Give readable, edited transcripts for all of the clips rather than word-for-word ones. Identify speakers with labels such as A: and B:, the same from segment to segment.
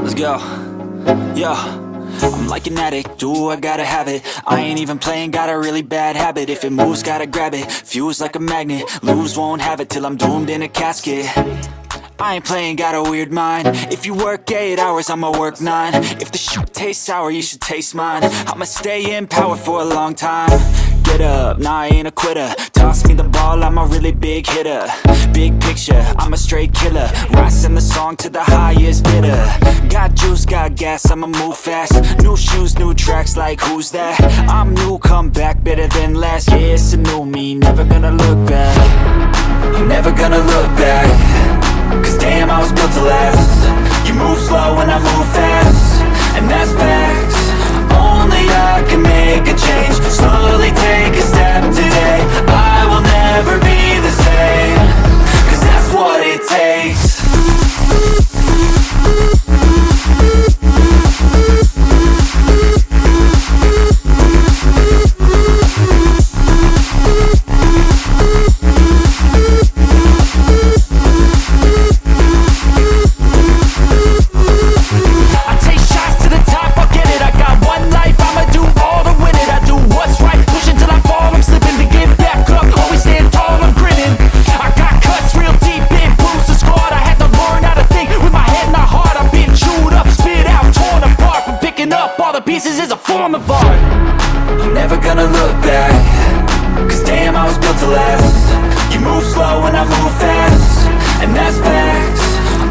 A: Let's go. Yo, I'm like an addict, do I gotta have it. I ain't even playing, got a really bad habit. If it moves, gotta grab it, fuse like a magnet. Lose, won't have it till I'm doomed in a casket. I ain't playing, got a weird mind. If you work 8 hours, I'ma work 9. If the shit tastes sour, you should taste mine. I'ma stay in power for a long time. Get up, nah, I ain't a quitter. Toss me the ball, I'm a really big hitter. Big picture, I'm a straight killer. Rising the song to the highest bidder. Got juice, got gas, I'ma move fast. New shoes, new tracks, like who's that? I'm new, come back, better than last. Yeah, it's a new me, never gonna look back. Never gonna look back. Cause damn, I was built to last. You move slow and I move fast, and that's facts. Only I can make a change. Slowly take a step today. I will never be the same. Cause that's what it takes. Pieces is a form of art. I'm never gonna look back. Cause damn, I was built to last. You move slow and I move fast, and that's facts.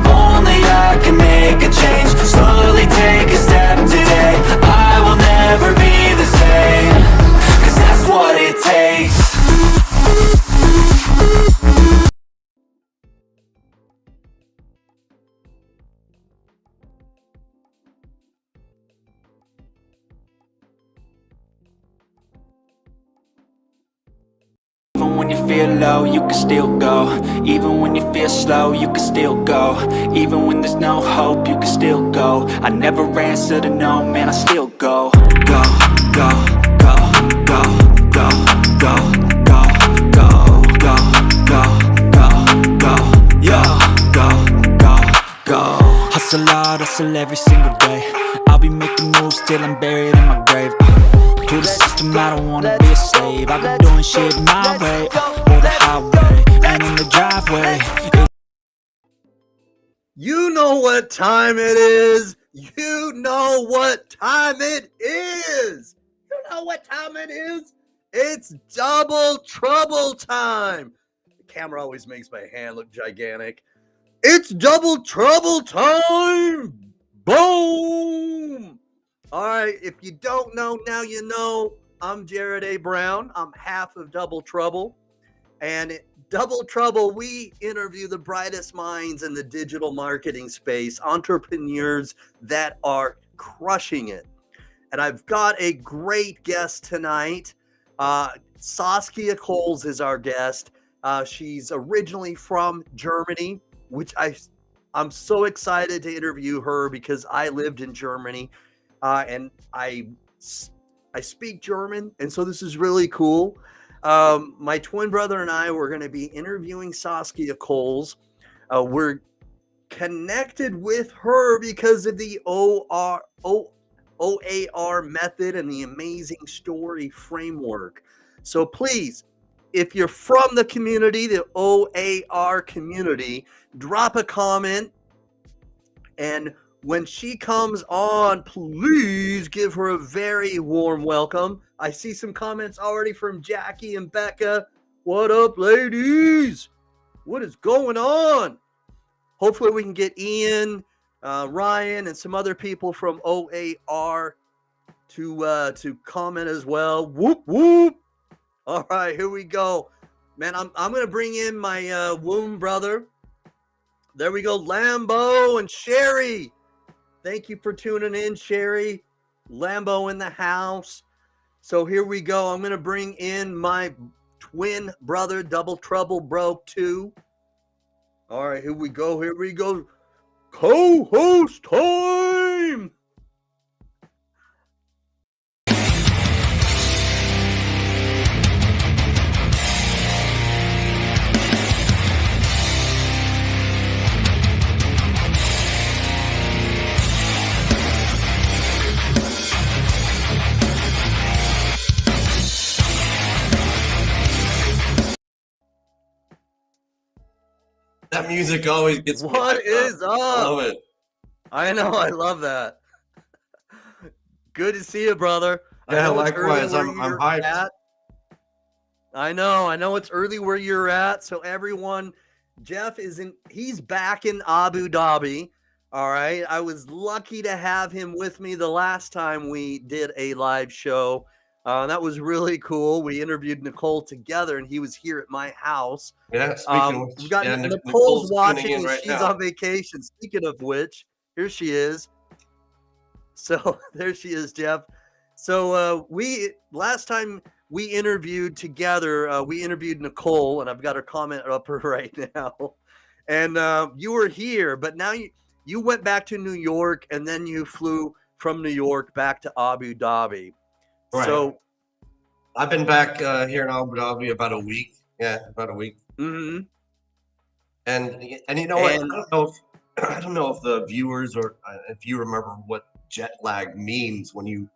A: Only I can make a change. Slowly take a step today. I will never be the same. Cause that's what it takes. Even when you feel low, you can still go. Even when you feel slow, you can still go. Even when there's no hope, you can still go. I never answer to no, man, I still go. Go, go, go, go, go, go, go, go, go, go, go, go, yo, go, go, go. Hustle hard, hustle every single day. I'll be making moves till I'm buried in my grave. To the system, I don't wanna be a slave. I've been doing shit my way, or the highway, and in the driveway.
B: You know what time it is. You know what time it is. You know what time it is. It's double trouble time. The camera always makes my hand look gigantic. It's double trouble time. Boom. All right, if you don't know, now you know. I'm Jared A. Brown. I'm half of Double Trouble. And Double Trouble, we interview the brightest minds in the digital marketing space, entrepreneurs that are crushing it. And I've got a great guest tonight. Saskia Koles is our guest. She's originally from Germany, which I'm so excited to interview her because I lived in Germany. And I speak German, and so this is really cool. My twin brother and I were going to be interviewing Saskia Koles. We're connected with her because of the OAR method and the amazing story framework. So please, if you're from the community, the OAR community, drop a comment, and when she comes on, please give her a very warm welcome. I see some comments already from Jackie and Becca. What up, ladies? What is going on? Hopefully we can get Ian, Ryan, and some other people from OAR to comment as well. Whoop, whoop. All right, here we go. Man, I'm going to bring in my womb brother. There we go, Lambo and Sherry. Thank you for tuning in, Sherry. Lambo in the house. So here we go. I'm going to bring in my twin brother, Double Trouble Bro 2. All right, here we go. Here we go. Co-host time.
C: That music always gets me
B: What
C: hyped
B: is
C: up. I
B: up?
C: love it.
B: I know, I love that. Good to see you, brother. I
C: Yeah,
B: know it's early
C: likewise.
B: where
C: I'm
B: you're
C: hyped.
B: at. I know it's early where you're at. So everyone, Jeff he's back in Abu Dhabi. All right. I was lucky to have him with me the last time we did a live show. That was really cool. We interviewed Nicole together and he was here at my house.
C: Yeah, speaking of
B: We've
C: which,
B: got
C: yeah,
B: Nicole's
C: Nicole's tuning
B: watching
C: in
B: and
C: right
B: she's
C: now.
B: on vacation. Speaking of which, here she is. So there she is, Jeff. So last time we interviewed together, we interviewed Nicole, and I've got her comment up right now. And you were here, but now you went back to New York, and then you flew from New York back to Abu Dhabi.
C: Right.
B: So
C: I've been back here in Abu Dhabi about a week. Yeah, about a week.
B: mhm.
C: And you know what?
B: And
C: I don't know if the viewers or if you remember what jet lag means when you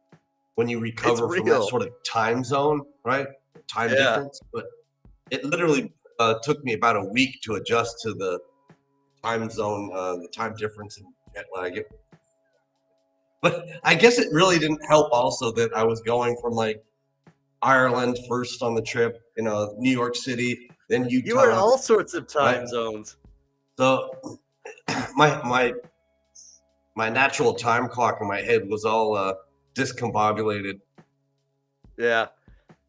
C: recover from that
B: real.
C: sort of time zone, right? Time
B: Yeah.
C: difference. But it literally took me about a week to adjust to the time zone, the time difference and jet lag. But I guess it really didn't help also that I was going from like Ireland first on the trip, New York City, then Utah.
B: you were in all sorts of time
C: right?
B: zones.
C: So my natural time clock in my head was all discombobulated.
B: Yeah.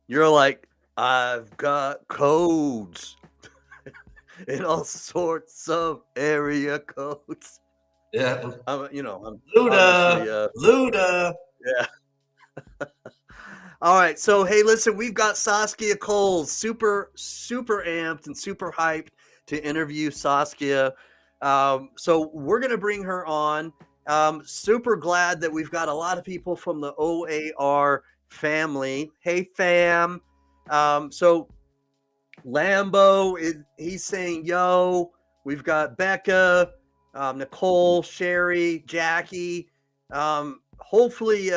B: You're like, I've got codes in all sorts of area codes.
C: Yeah.
B: I'm
C: Luda. Luda.
B: Yeah. All right. So, hey, listen, we've got Saskia Koles, super amped and super hyped to interview Saskia. So we're going to bring her on. Super glad that we've got a lot of people from the OAR family. Hey, fam. So Lambo, he's saying, yo, we've got Becca, Nicole, Sherry, Jackie. Hopefully,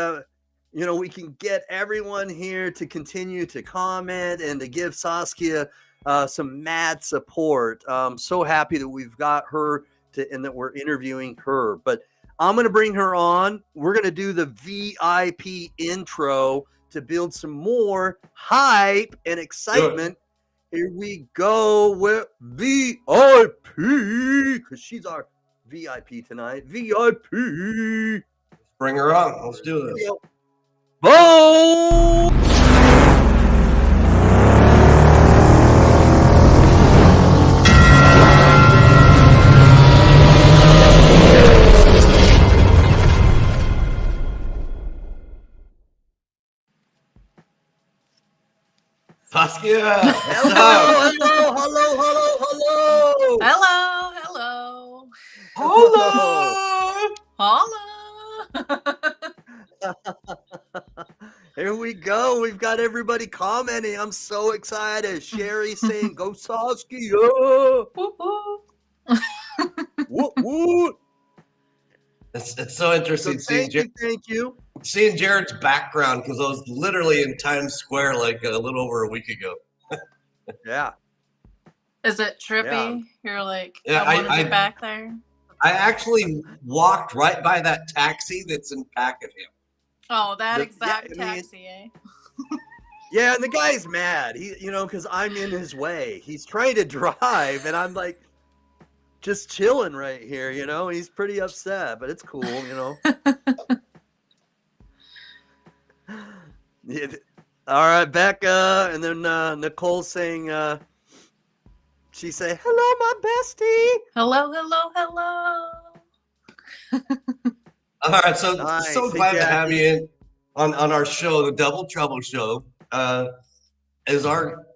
B: we can get everyone here to continue to comment and to give Saskia some mad support. So happy that we've got her and that we're interviewing her. But I'm going to bring her on. We're going to do the VIP intro to build some more hype and excitement. Good. Here we go with VIP, because she's our VIP tonight. VIP.
C: Bring her on. Let's do this.
B: Boom!
C: Saskia!
B: Hello! Here we go. We've got everybody commenting. I'm so excited. Sherry saying, go Saskia. Whoop, whoop.
C: It's so interesting
B: thank you.
C: Seeing Jared's background, because I was literally in Times Square like a little over a week ago.
B: Yeah.
D: Is it trippy? Yeah. You're like,
C: yeah,
D: I want to be back there.
C: I actually walked right by that taxi that's in back of him.
D: Oh, that exact taxi, eh?
B: Yeah, and the guy's mad. He, because I'm in his way. He's trying to drive, and I'm like just chilling right here. He's pretty upset, but it's cool. Yeah. All right, Becca, and then Nicole saying, she say, "Hello, my bestie."
D: Hello.
C: All right, so nice. So glad to have you in on our show, the Double Trouble Show, as our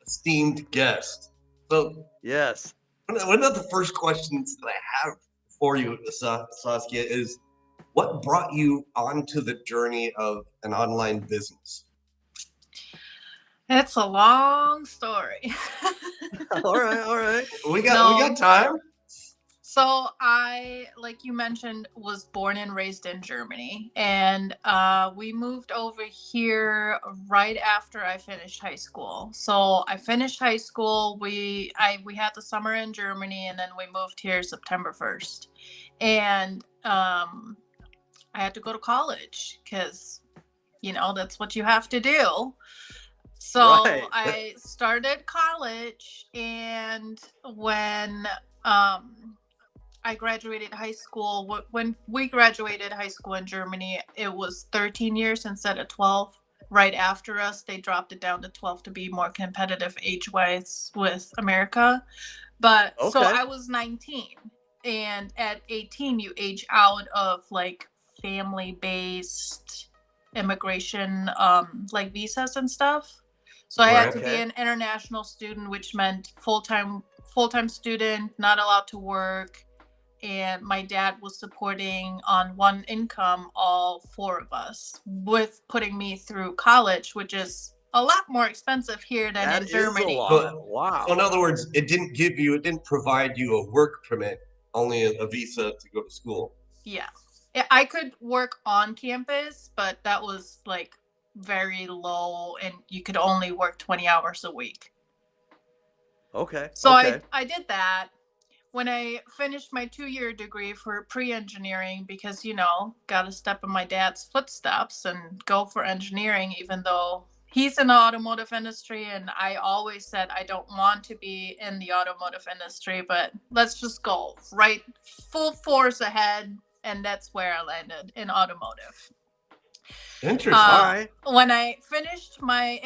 C: esteemed guest. So
B: yes,
C: one of the first questions that I have for you, Saskia, is what brought you onto the journey of an online business?
D: It's a long story.
B: all right.
C: We got time.
D: So So I, like you mentioned, was born and raised in Germany, and we moved over here right after I finished high school. So I finished high school. We had the summer in Germany, and then we moved here September 1st, and I had to go to college because that's what you have to do. So
B: Right.
D: I started college, and when um I graduated high school. When we graduated high school in Germany, it was 13 years instead of 12. Right after us, they dropped it down to 12 to be more competitive age-wise with America. But so
B: Okay.
D: I was 19, and at 18, you age out of like family-based immigration, like visas and stuff. So I had
C: Right.
D: to be
B: Okay.
D: an international student, which meant full-time student, not allowed to work, and my dad was supporting on one income all four of us with putting me through college, which is a lot more expensive here than
B: That
D: in
B: is a
D: Germany.
B: lot.
C: So,
B: Wow.
C: so in other words, it didn't provide you a work permit, only a visa to go to school.
D: Yeah. I could work on campus, but that was like very low, and you could only work 20 hours a week.
B: Okay.
D: So
B: Okay.
D: I did that. When I finished my 2-year degree for pre-engineering, because got to step in my dad's footsteps and go for engineering, even though he's in the automotive industry, and I always said I don't want to be in the automotive industry, but let's just go right full force ahead, and that's where I landed in automotive.
C: Interesting.
B: All right.
D: When I finished my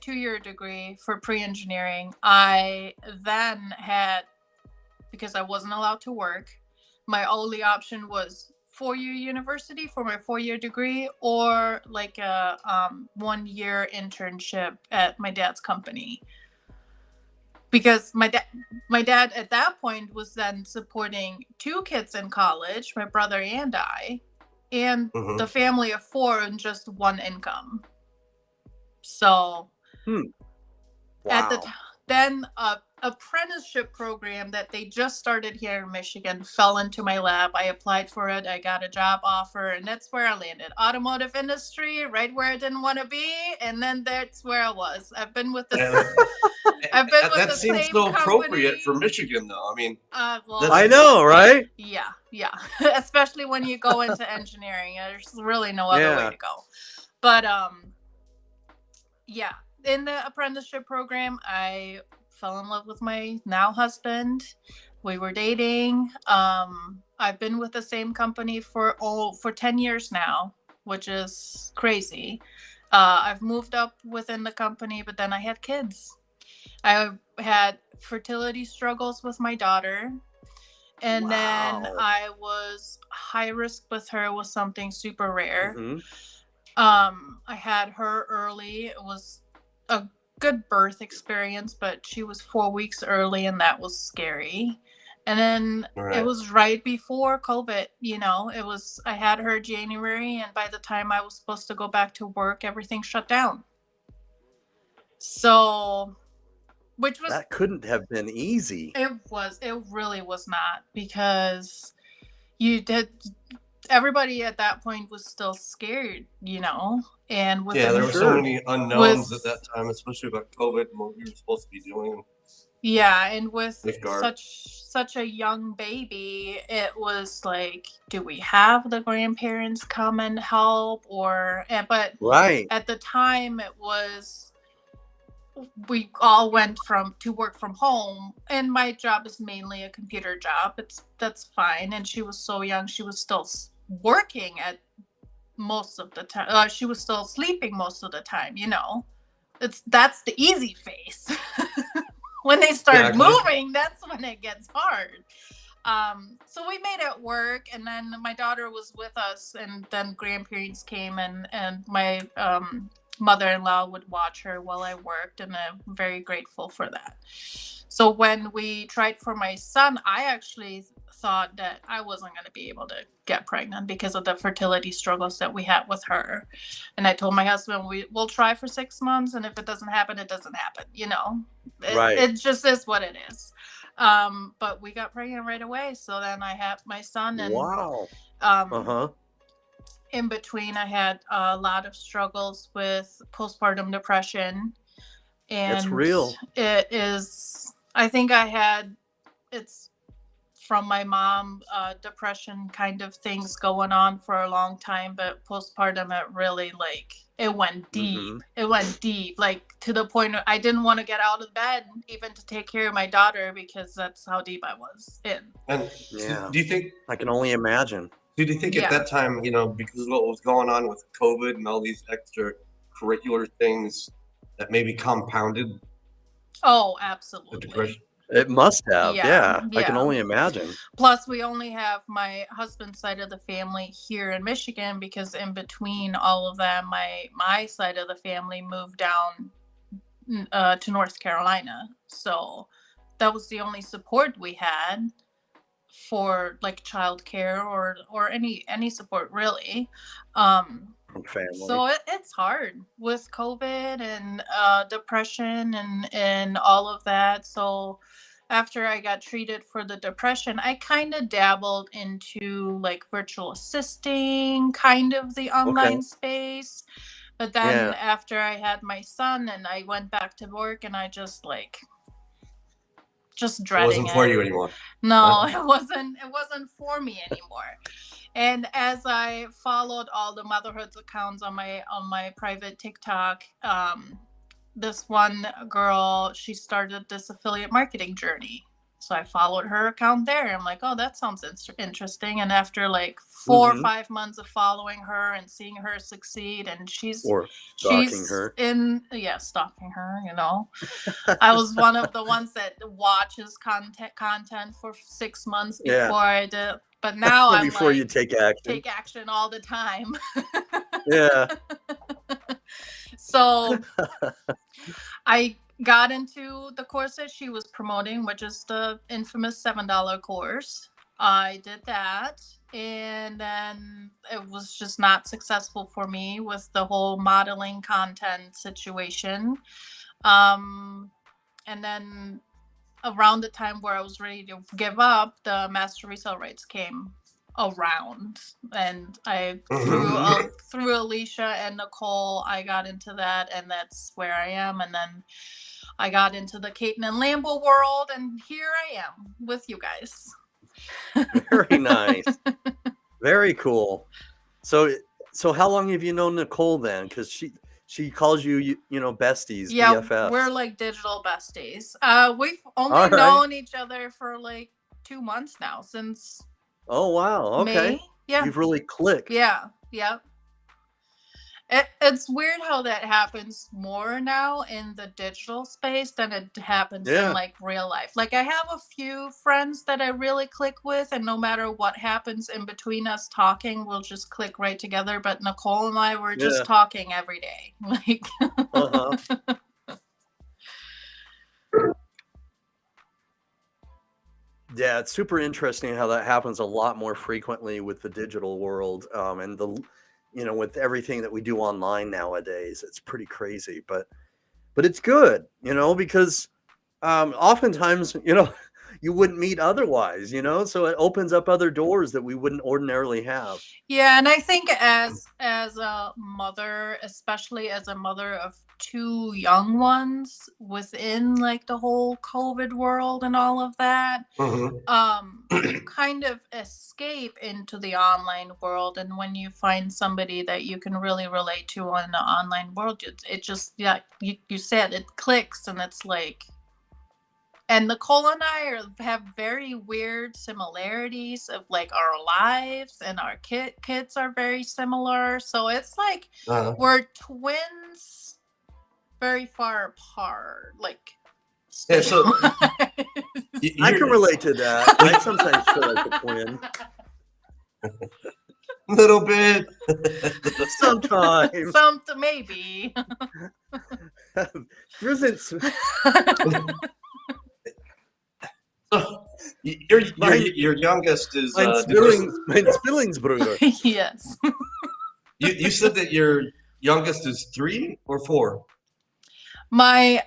D: 2-year degree for pre-engineering, I then had, because I wasn't allowed to work, my only option was 4-year university for my 4-year degree, or like a 1-year internship at my dad's company. Because my dad at that point was then supporting 2 kids in college, my brother and I, and
C: Mhm.
D: the family of 4 and just one income. So at the
B: Wow.
D: then a apprenticeship program that they just started here in Michigan fell into my lap. I applied for it. I got a job offer, and that's where I landed. Automotive industry, right where I didn't want to be, and then that's where I was. I've been with the
C: That seems
D: same
C: so
D: company.
C: appropriate for Michigan, though. I mean,
D: Well,
B: I know, right?
D: yeah. Especially when you go into engineering, there's really no other way
B: Yeah.
D: to go. But yeah, in the apprenticeship program, I fell in love with my now husband. We were dating. I've been with the same company for 10 years now, which is crazy. I've moved up within the company, but then I had kids. I had fertility struggles with my daughter. And then
B: Wow.
D: I was high risk with her with something super rare.
B: Hmm.
D: I had her early. It was a good birth experience, but she was 4 weeks early, and that was scary. And then it
C: right.
D: was right before COVID. I had her January, and by the time I was supposed to go back to work, everything shut down. So, which was
B: That couldn't have been easy.
D: it really was not, because everybody at that point was still scared, and with
C: Yeah, there were so
B: Sure.
C: many unknowns
D: with
C: at that time, especially about COVID and what we were supposed to be doing.
D: yeah, and with
C: Safeguard.
D: such a young baby, it was like, do we have the grandparents come and help, but
B: Right.
D: at the time it was, we all went to work from home, and my job is mainly a computer job. That's fine, and she was so young, she was still working at most of the time. She was still sleeping most of the time. That's the easy phase. When they start moving, that's when it gets hard. So we made it work, and then my daughter was with us, and then grandparents came, and my mother-in-law would watch her while I worked, and I'm very grateful for that. So when we tried for my son, I actually thought that I wasn't going to be able to get pregnant because of the fertility struggles that we had with her. And I told my husband, we'll try for 6 months, and if it doesn't happen, it doesn't happen.
B: Right.
D: It just is what it is. But we got pregnant right away. So then I had my son, and
B: Wow.
D: um, in between, I had a lot of struggles with postpartum depression,
B: It's
D: and
B: real.
D: it is. I think I had it's from my mom, depression kind of things going on for a long time, but postpartum, it really it went deep. It went deep, like to the point where I didn't want to get out of bed even to take care of my daughter, because that's how deep I was in.
C: And
B: Yeah.
C: do you think
B: I can only imagine.
C: Did you think
D: Yeah.
C: at that time, because of what was going on with COVID and all these extra curricular things, that maybe compounded
D: Oh,
C: the
D: absolutely.
C: depression?
B: It must have.
D: Yeah,
B: I can
D: yeah.
B: only imagine.
D: Plus, we only have my husband's side of the family here in Michigan, because in between all of that, my side of the family moved down to North Carolina. So that was the only support we had for like childcare or any support really.
B: Family.
D: So it's hard with COVID and depression and all of that. So after I got treated for the depression, I kind of dabbled into like virtual assisting, kind of the online space. But then after I had my son and I went back to work, and I just dreading
C: it. Wasn't for you anymore.
D: No, it wasn't for me anymore. And as I followed all the motherhood accounts on my private TikTok, this one girl, she started this affiliate marketing journey. So I followed her account there. I'm like, oh, that sounds interesting. And after like 4 or 5 months of following her and seeing her succeed, and she's stalking her, I was one of the ones that watches content for 6 months before I did. But now I'm
B: before
D: like,
B: you take
D: action all the time.
B: Yeah.
D: So I got into the course that she was promoting, which is the infamous $7 course. I did that, and then it was just not successful for me with the whole modeling content situation. And then around the time where I was ready to give up, the master resale rights came around, and I through Alicia and Nicole, I got into that, and that's where I am. And then I got into the Caton and Lambo world, and here I am with you guys.
B: Very nice. Very cool. So how long have you known Nicole then? Because she calls you besties, BFFs.
D: We're like digital besties. We've only known each other for like 2 months now, since
B: Oh wow, okay.
D: May. Yeah.
B: You've really clicked.
D: Yeah, yep. It's weird how that happens more now in the digital space than it happens in like real life. Like I have a few friends that I really click with, and no matter what happens in between us talking, we'll just click right together. But Nicole and I were just talking every day. Like
B: Yeah, it's super interesting how that happens a lot more frequently with the digital world, and with everything that we do online nowadays. It's pretty crazy, but it's good, because oftentimes, you wouldn't meet otherwise, so it opens up other doors that we wouldn't ordinarily have.
D: Yeah, and I think as a mother, especially as a mother of 2 young ones within like the whole COVID world and all of that, you kind of escape into the online world, and when you find somebody that you can really relate to in the online world, it just you said it clicks, and it's like. And Nicole and I have very weird similarities of like our lives, and our kids are very similar. So it's like we're twins very far apart. Like,
C: yeah, so
B: I can relate to that. I sometimes feel like a twin.
C: Little bit.
B: Sometimes.
D: Maybe.
C: Your youngest is
B: mein Zwillingsbruder.
D: Yes.
C: You said that your youngest is 3 or 4?
D: My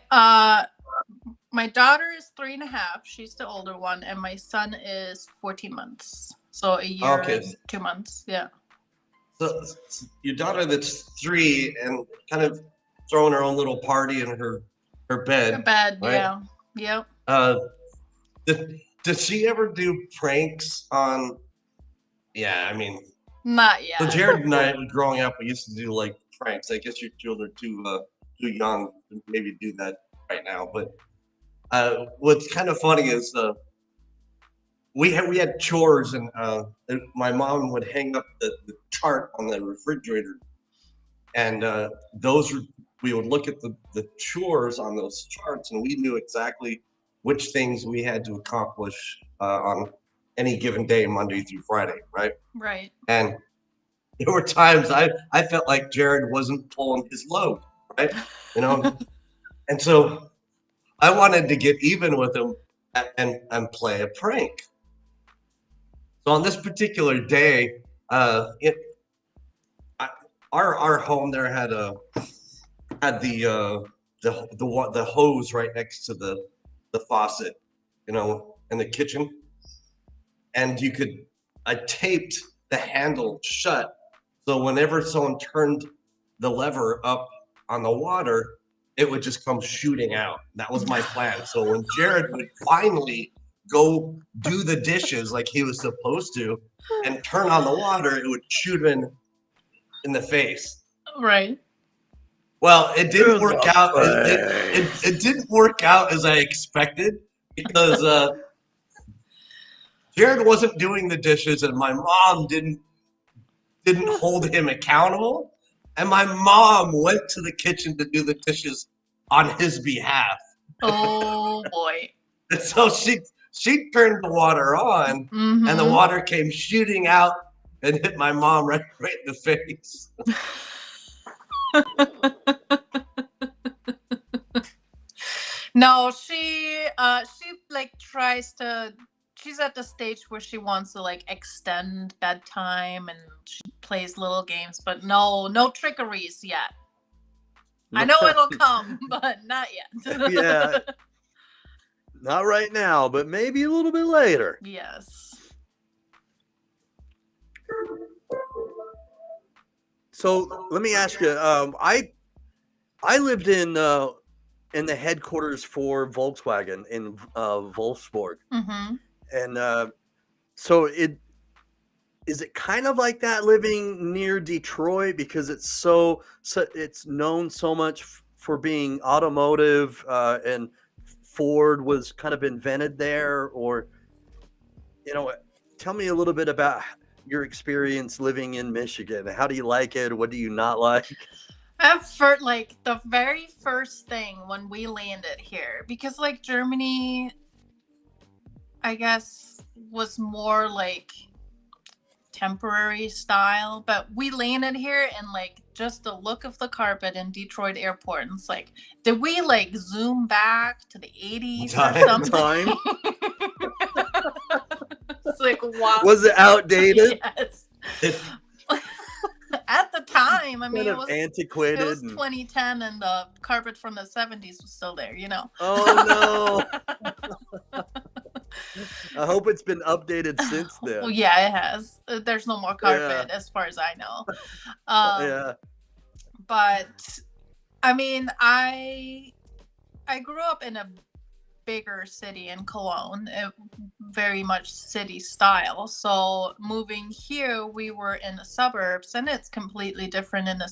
D: My daughter is 3.5. She's the older one, and my son is 14 months. So a year
C: Okay.
D: and 2 months. Yeah.
C: So your daughter that's 3 and kind of throwing her own little party in her bed.
D: Bed.
C: Right?
D: Yeah. Yep.
C: Does she ever do pranks on? Yeah, I mean,
D: Not
C: so
D: yet.
C: Jared and I, growing up, we used to do like pranks. I guess your children are too young to maybe do that right now. But what's kind of funny is we had chores, and my mom would hang up the chart on the refrigerator, and we would look at the chores on those charts, and we knew exactly which things we had to accomplish on any given day, Monday through Friday, right?
D: Right.
C: And there were times I felt like Jared wasn't pulling his load, right? You know, and so I wanted to get even with him and play a prank. So on this particular day, our home there had the hose right next to the faucet, you know, in the kitchen, and I taped the handle shut, so whenever someone turned the lever up on the water, it would just come shooting out. That was my plan. So when Jared would finally go do the dishes like he was supposed to and turn on the water, it would shoot him in the face.
D: Right.
C: Well, it didn't work out. It didn't work out as I expected, because Jared wasn't doing the dishes, and my mom didn't hold him accountable. And my mom went to the kitchen to do the dishes on his behalf.
D: Oh boy.
C: And so she turned the water on, and the water came shooting out and hit my mom right in the face.
D: No, she like tries to. She's at the stage where she wants to like extend bedtime, and she plays little games, but no trickeries yet. I know it'll come, but not yet.
B: Yeah. Not right now, but maybe a little bit later.
D: Yes.
B: So let me ask you. I lived in the headquarters for Volkswagen in Wolfsburg, and so is it kind of like that living near Detroit, because it's it's known so much for being automotive, and Ford was kind of invented there, or tell me a little bit about your experience living in Michigan. How do you like it? What do you not like?
D: Like the very first thing when we landed here, because like Germany, I guess, was more like temporary style, but we landed here and like just the look of the carpet in Detroit airport, and it's like, did we like zoom back to the 80s or something? It's like, wow.
B: Was it outdated?
D: Yes. At the time, I mean,
B: kind
D: it
B: of
D: was
B: antiquated.
D: It was 2010, and the carpet from the 70s was still there, you know.
B: Oh no. I hope it's been updated since then.
D: Well, yeah, it has. There's no more carpet as far as I know.
B: Yeah.
D: But I mean, I grew up in a bigger city in Cologne, very much city style. So moving here, we were in the suburbs, and it's completely different in the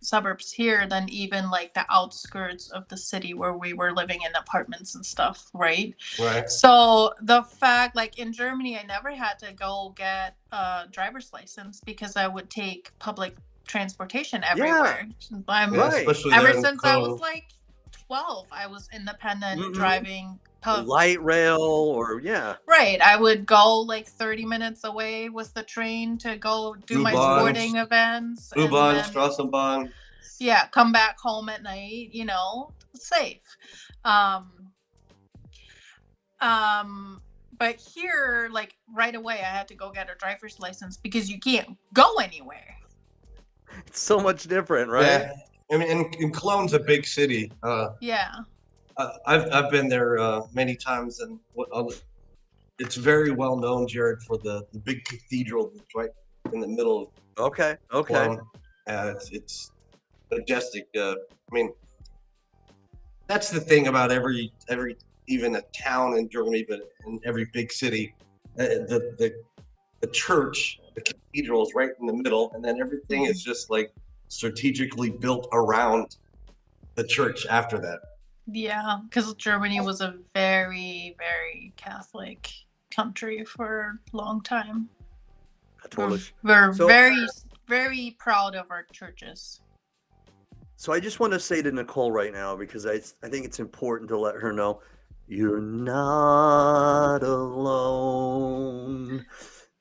D: suburbs here than even like the outskirts of the city where we were living in apartments and stuff, right?
C: Right.
D: So the fact, like in Germany, I never had to go get a driver's license because I would take public transportation everywhere.
B: Right.
D: Ever since I was like 12, I was independent driving
B: light rail, or
D: right. I would go like 30 minutes away with the train to go do my sporting events.
C: U-Bahn, Straßenbahn.
D: Yeah, come back home at night, safe. But here, like right away, I had to go get a driver's license because you can't go anywhere.
B: It's so much different, right?
C: Yeah. I mean, and Cologne's a big city.
D: Yeah.
C: I've been there many times, and it's very well known, Jared, for the big cathedral that's right in the middle of
B: Okay.
C: Cologne. It's majestic. I mean, that's the thing about every even a town in Germany, but in every big city, the church, the cathedral is right in the middle, and then everything is just like strategically built around the church after that.
D: Yeah, because Germany was a very, very Catholic country for a long time.
B: Totally.
D: We're
B: So-
D: very, very proud of our churches.
B: So I just want to say to Nicole right now, because I think it's important to let her know you're not alone.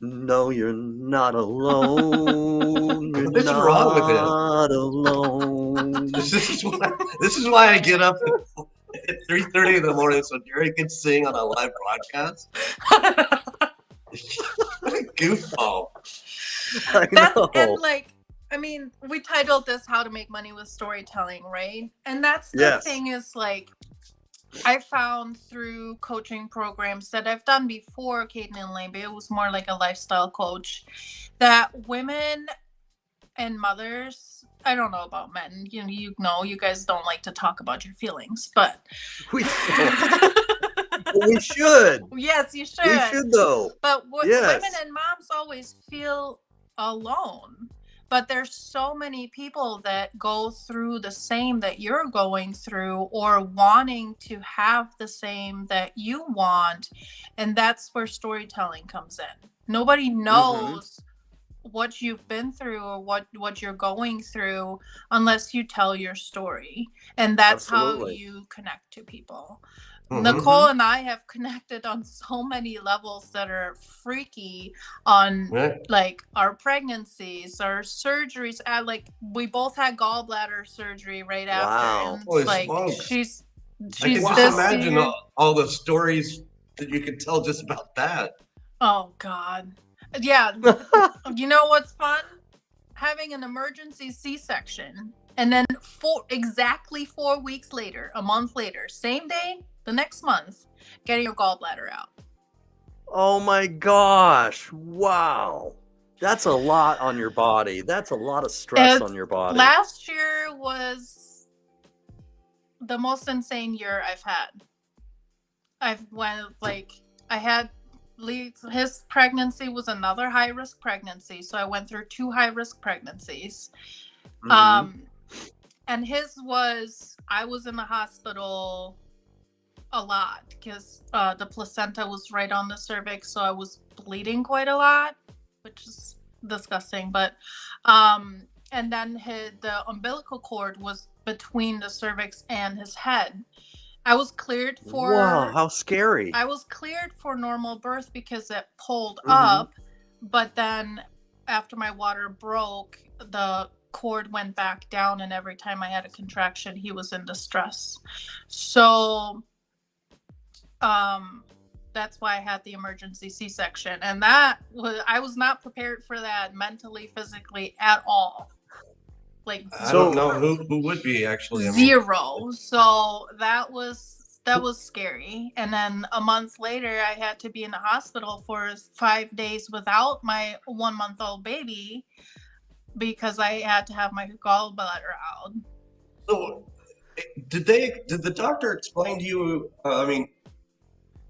B: No, you're not alone. You're
C: What's wrong with him?
B: not alone.
C: This is why I get up at 3:30 in the morning so Jared can sing on a live broadcast. What a goofball!
B: I
D: That's
B: know.
D: and like I mean, we titled this "How to Make Money with Storytelling," right? And that's the
B: Yes.
D: thing is like I found through coaching programs that I've done before, Caden and Lambe, it was more like a lifestyle coach, that women and mothers, I don't know about men, you guys don't like to talk about your feelings, but
B: We don't. But we should.
D: yes, you should.
B: We should though.
D: But
B: Yes.
D: women and moms always feel alone. But there's so many people that go through the same that you're going through or wanting to have the same that you want. And that's where storytelling comes in. Nobody knows what you've been through or what you're going through unless you tell your story. And that's
B: Absolutely.
D: how you connect to people.
C: Mhm.
D: Nicole and I have connected on so many levels that are freaky on
C: Right?
D: like our pregnancies, our surgeries. Like we both had gallbladder surgery right after.
B: Wow.
D: And
C: Holy
D: it's like
C: smokes.
D: she's
C: I can just
D: this
C: imagine
D: year.
C: all the stories that you could tell just about that.
D: Oh God. Yeah. You know what's fun? Having an emergency C-section and then exactly 4 weeks later, a month later, same day, the next month, getting your gallbladder out.
B: Oh my gosh. Wow. That's a lot on your body. That's a lot of stress on your body.
D: Last year was the most insane year I've had. His pregnancy was another high risk pregnancy, so I went through 2 high risk pregnancies.
B: Mhm.
D: And I was in the hospital a lot because the placenta was right on the cervix, so I was bleeding quite a lot, which is disgusting. But and then the umbilical cord was between the cervix and his head. I was cleared for
B: Wow, how scary.
D: I was cleared for normal birth because it pulled
B: Mhm.
D: up, but then after my water broke, the cord went back down, and every time I had a contraction, he was in distress. So that's why I had the emergency C-section, and I was not prepared for that mentally, physically at all. Like
C: I don't know who would be actually. I mean,
D: zero. So that was scary. And then a month later, I had to be in the hospital for 5 days without my 1-month-old baby because I had to have my gallbladder out.
C: so did the doctor explain to you? I mean,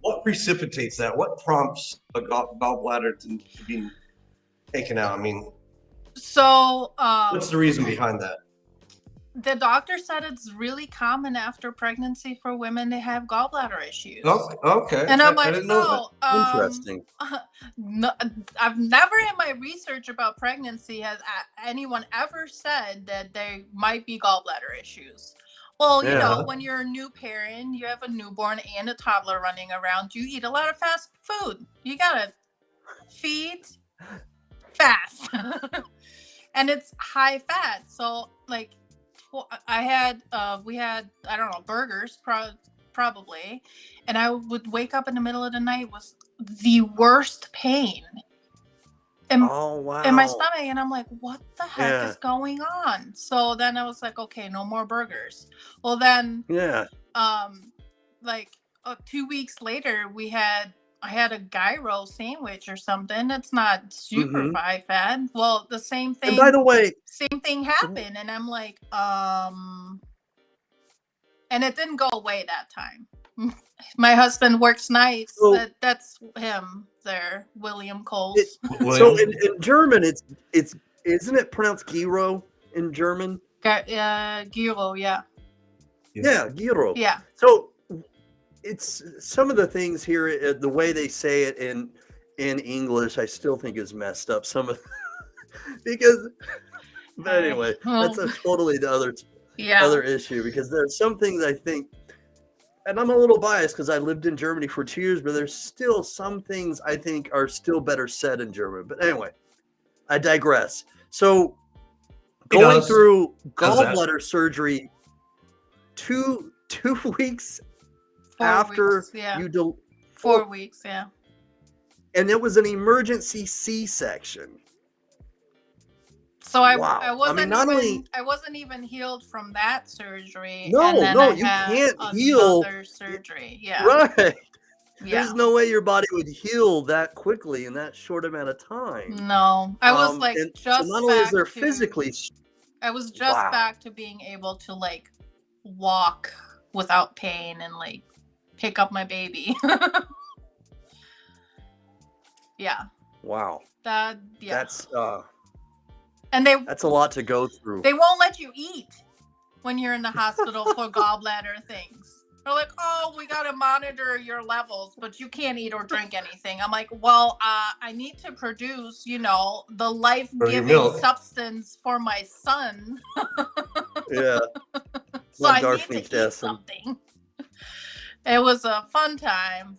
C: what precipitates that? What prompts a gallbladder to be taken out? I mean,
D: So
C: what's the reason behind that?
D: the doctor said it's really common after pregnancy for women to have gallbladder issues.
C: Okay.
D: And I'm
C: I
D: like,
C: didn't know that.
B: Interesting.
D: No, I've never in my research about pregnancy has anyone ever said that there might be gallbladder issues. Well, you know,
B: Yeah.
D: when you're a new parent, you have a newborn and a toddler running around, you eat a lot of fast food. You gotta feed fast. And it's high fat. So like we had, I don't know, burgers probably. And I would wake up in the middle of the night with the worst pain
B: Oh wow.
D: in my stomach, and I'm like, what the heck
B: Yeah.
D: is going on? So then I was like, okay, no more burgers. Well then
B: Yeah.
D: like 2 weeks later, I had a gyro sandwich or something. It's not super
B: Mm-hmm.
D: high fat. Well, the
B: And by the way,
D: same thing happened, and I'm like, and it didn't go away that time. My husband works nights.
B: so
D: That's him there, William
B: it
D: Coles.
B: so
C: William?
B: in German, it's isn't it pronounced gyro in German?
D: Gyro, yeah.
B: Yeah, gyro.
D: Yeah.
B: So it's some of the things here, the way they say it in English, I still think is messed up. Some of because, but anyway, that's a totally the other issue, because there's some things I think, and I'm a little biased because I lived in Germany for 2 years, but there's still some things I think are still better said in German. But anyway, I digress. So
C: He
B: going
C: does.
B: through
C: Does that.
B: gallbladder surgery two weeks
D: 4
B: after
D: weeks, yeah.
B: you
D: 4 weeks, yeah.
B: and it was an emergency C-section.
D: So I
B: Wow.
D: wasn't
B: not
D: even
B: only
D: I wasn't even healed from that surgery.
B: No,
D: and then
B: no,
D: I
B: you
D: had
B: can't heal.
D: another surgery. Yeah.
B: Right.
D: Yeah.
B: There's no way your body would heal that quickly in that short amount of time.
D: No. I was like
B: And so
D: just
B: not only is
D: back
B: there
D: to
B: physically,
D: I was just
B: wow.
D: back to being able to like walk without pain and like pick up my baby. Yeah.
B: Wow.
D: Yeah. And
B: that's a lot to go through.
D: They won't let you eat when you're in the hospital for gallbladder things. They're like, oh, we got to monitor your levels, but you can't eat or drink anything. I'm like, well, I need to produce, the life-giving
C: milk.
D: substance for my son.
B: Yeah.
D: So I need to eat something. It was a fun time.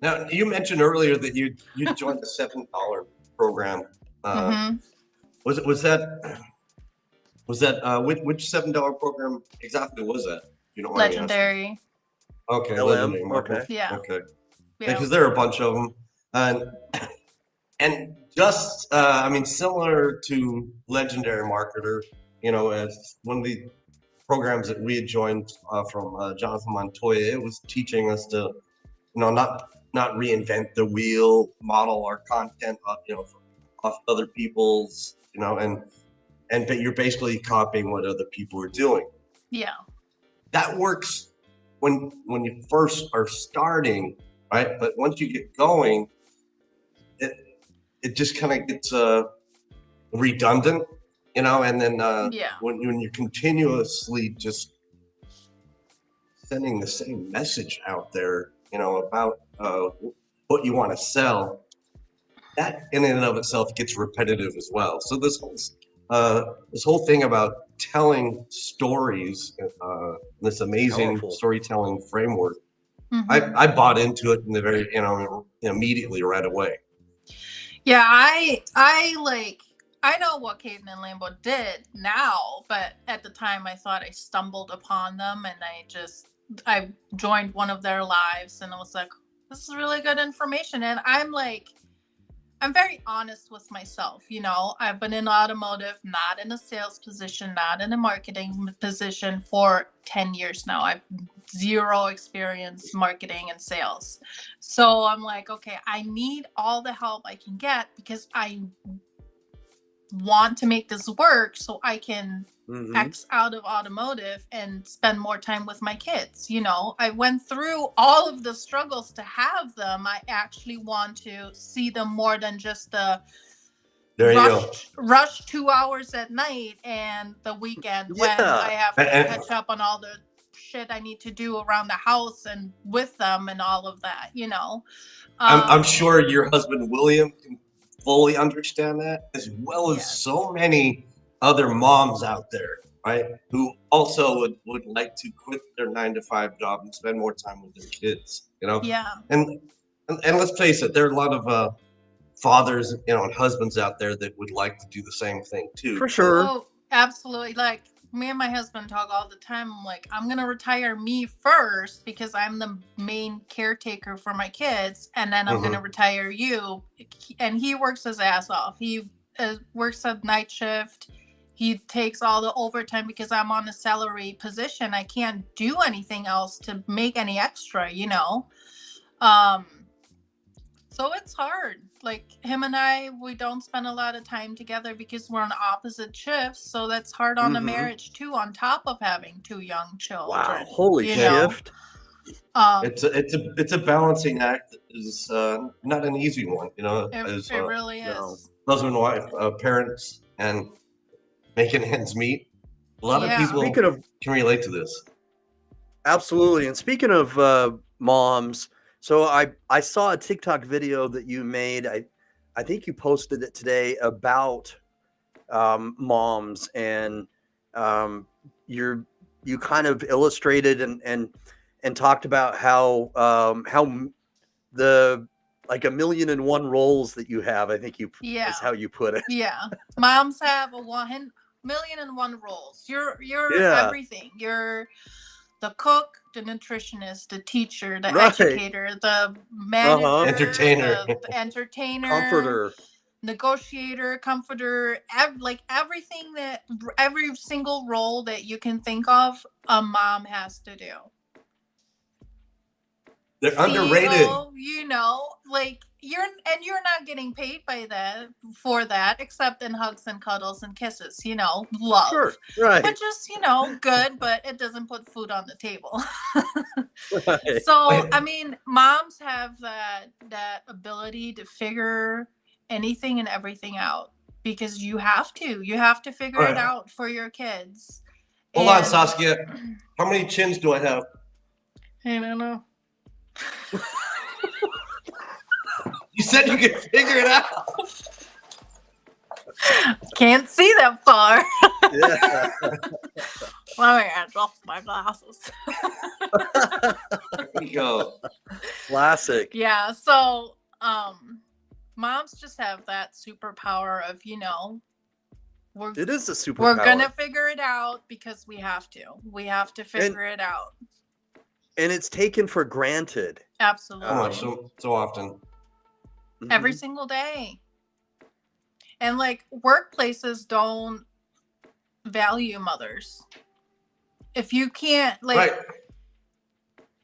C: Now, you mentioned earlier that you joined the $7 program. Was that which $7 program exactly was that? You don't mind me asking?
D: Legendary.
C: Okay,
B: LM,
C: Legendary marketing.
B: okay.
D: Yeah.
C: Okay.
D: Yeah.
C: Because there are a bunch of them, and just similar to Legendary Marketer, as one of the programs that we had joined from Jonathan Montoya, it was teaching us to, not reinvent the wheel, model our content, off other people's, but you're basically copying what other people are doing.
D: Yeah.
C: That works when you first are starting, right? But once you get going, it just kind of gets redundant, and then when you're continuously just sending the same message out there, about what you want to sell, that in and of itself gets repetitive as well. So this whole thing about telling stories, this amazing
B: Powerful.
C: storytelling framework,
D: Mm-hmm.
C: I bought into it in the very, immediately right away.
D: Yeah, I know what Caden and Lambo did now, but at the time I thought I stumbled upon them, and I joined one of their lives, and I was like, this is really good information. And I'm very honest with myself. I've been in automotive, not in a sales position, not in a marketing position for 10 years now. I've zero experience marketing and sales. So I'm like, okay, I need all the help I can get because I want to make this work so I can X out of automotive and spend more time with my kids. I went through all of the struggles to have them. I actually want to see them more than just the rush 2 hours at night and the weekend when I have to catch up on all the shit I need to do around the house and with them and all of that,
C: I'm sure your husband William can fully understand that, as well as so many other moms out there, right, who also would like to quit their 9-to-5 job and spend more time with their kids, and let's face it, there are a lot of fathers, and husbands out there that would like to do the same thing too.
B: For sure.
D: Oh, absolutely. Like me and my husband talk all the time. I'm like, I'm going to retire me first because I'm the main caretaker for my kids. And then I'm going to retire you. And he works his ass off. He works a night shift. he takes all the overtime because I'm on a salary position. I can't do anything else to make any extra, you know. So it's hard. Like him and I, we don't spend a lot of time together because we're on opposite shifts. So that's hard on the marriage too, on top of having 2 young children.
B: Wow, holy
D: you know?
B: shift.
C: It's a balancing act that is not an easy one, you know. As
D: It really is.
B: no.
C: husband and wife, parents, and making ends meet. A lot of
D: Yeah.
C: people
B: Speaking of
C: can relate to this.
B: Absolutely. And speaking of moms, so I saw a TikTok video that you made. I think you posted it today about moms, and you kind of illustrated and talked about how the like 1,000,001 roles that you have. I think
D: Yeah.
B: is how you put it.
D: Yeah. Moms have 1,000,001 roles. You're
B: Yeah.
D: everything. You're the cook, the nutritionist, the teacher, the
B: Right.
D: educator, the manager,
C: Entertainer.
D: the entertainer,
B: Comforter.
D: negotiator, comforter, everything that every single role that you can think of, a mom has to do.
C: They're
D: CEO,
C: underrated.
D: you know, like you're not getting paid by that for that, except in hugs and cuddles and kisses, you know, love.
B: Sure. Right.
D: But just, you know, good, but it doesn't put food on the table.
B: Right.
D: So, I mean, moms have that ability to figure anything and everything out because you have to figure it
C: Right.
D: out for your kids.
C: Hold on, Saskia. How many chins do I have?
D: I don't know.
C: You said you could figure it out.
D: Can't see that far.
B: Yeah.
D: Let me adjust my glasses.
C: There we go.
B: Classic.
D: Yeah, so moms just have that superpower of, you know,
B: It is a superpower.
D: we're gonna figure it out because we have to. We have to figure it out.
B: And it's taken for granted.
D: Absolutely.
C: Oh, so often.
D: Every
B: Mhm.
D: single day. And like workplaces don't value mothers. If you can't, like,
C: Right.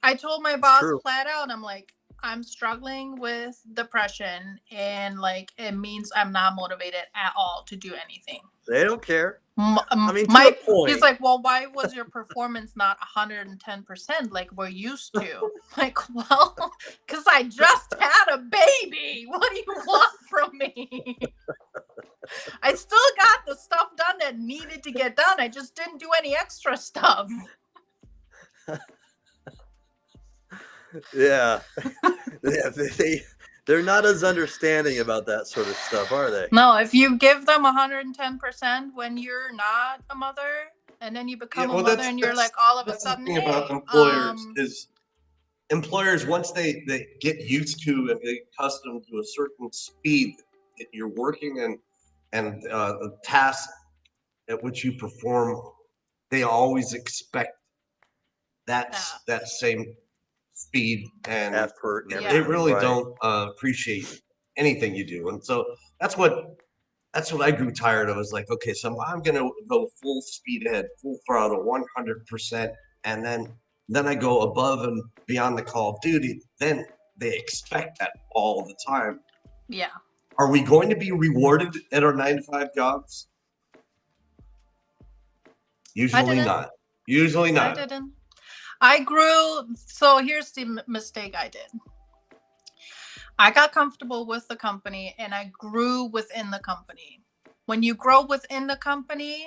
D: I told my boss
B: true.
D: flat out, I'm like, I'm struggling with depression, and like it means I'm not motivated at all to do anything.
B: They don't care.
D: I
B: mean, to a point.
D: He's like, well, why was your performance not 110% like we're used to? Like, well, because I just had a baby. What do you want from me? I still got the stuff done that needed to get done. I just didn't do any extra stuff.
B: Yeah. They're not as understanding about that sort of stuff, are they?
D: No, if you give them 110% when you're not a mother, and then you become a mother, and you're like all of a sudden,
C: the thing about
D: hey,
C: employers is employers, once they get used to and get accustomed to a certain speed that you're working in and the tasks at which you perform, they always expect that same speed and
B: effort and
D: Yeah.
C: they
B: everything,
C: really
B: right.
C: don't appreciate anything you do. And so that's what I grew tired of. Is like, okay, so I'm gonna go full speed ahead, full throttle, 100%, and then I go above and beyond the call of duty. Then they expect that all the time.
D: yeah.
C: Are we going to be rewarded at our 9-to-5 jobs? Usually
D: didn't.
C: not. Usually not.
D: I didn't. I grew. So here's the mistake I did. I got comfortable with the company and I grew within the company. When you grow within the company,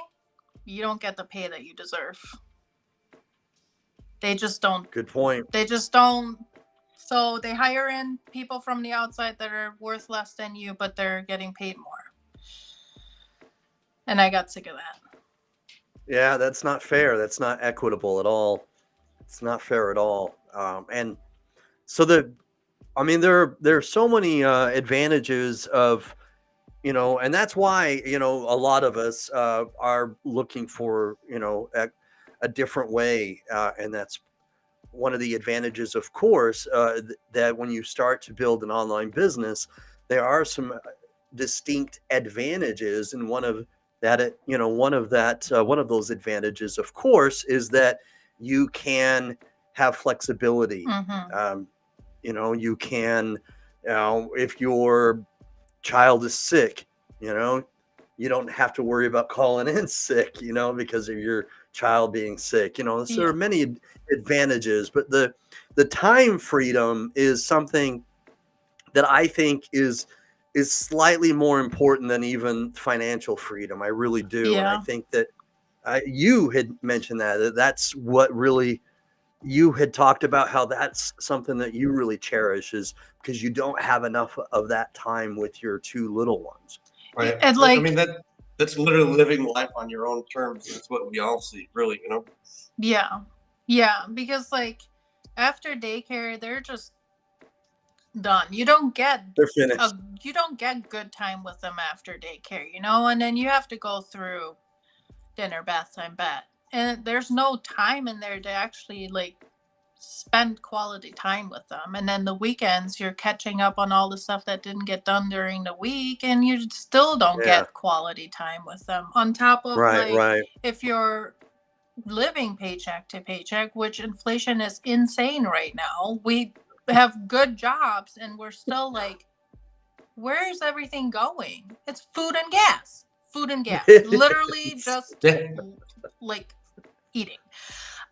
D: you don't get the pay that you deserve. They just don't.
B: Good point.
D: They just don't. So they hire in people from the outside that are worth less than you, but they're getting paid more. And I got sick of that.
B: Yeah, that's not fair. That's not equitable at all. It's not fair at all. And so there are so many advantages of, and that's why, a lot of us are looking for, a different way. And that's one of the advantages, of course, that when you start to build an online business, there are some distinct advantages. And one of that it, one of those advantages, of course, is that you can have flexibility.
D: Mm-hmm.
B: You can, if your child is sick, you don't have to worry about calling in sick, because of your child being sick. So there
D: Yeah.
B: are many advantages, but the time freedom is something that I think is slightly more important than even financial freedom. I really do. And I
D: Yeah.
B: think that you had mentioned that's what really, you had talked about how that's something that you really cherish, is because you don't have enough of that time with your two little ones.
C: Right.
D: And
C: I mean, that's literally living life on your own terms. That's what we all see, really,
D: yeah, because like after daycare, they're just done. You don't get
B: They're finished.
D: good time with them after daycare, and then you have to go through dinner, bath time, bed, and there's no time in there to actually like spend quality time with them. And then the weekends, you're catching up on all the stuff that didn't get done during the week, and you still don't
B: Yeah.
D: get quality time with them. On top of
B: Right.
D: if you're living paycheck to paycheck, which inflation is insane right now. We have good jobs and we're still like, where is everything going? It's food and gas. Food and gas. Literally just
C: Yeah.
D: like eating.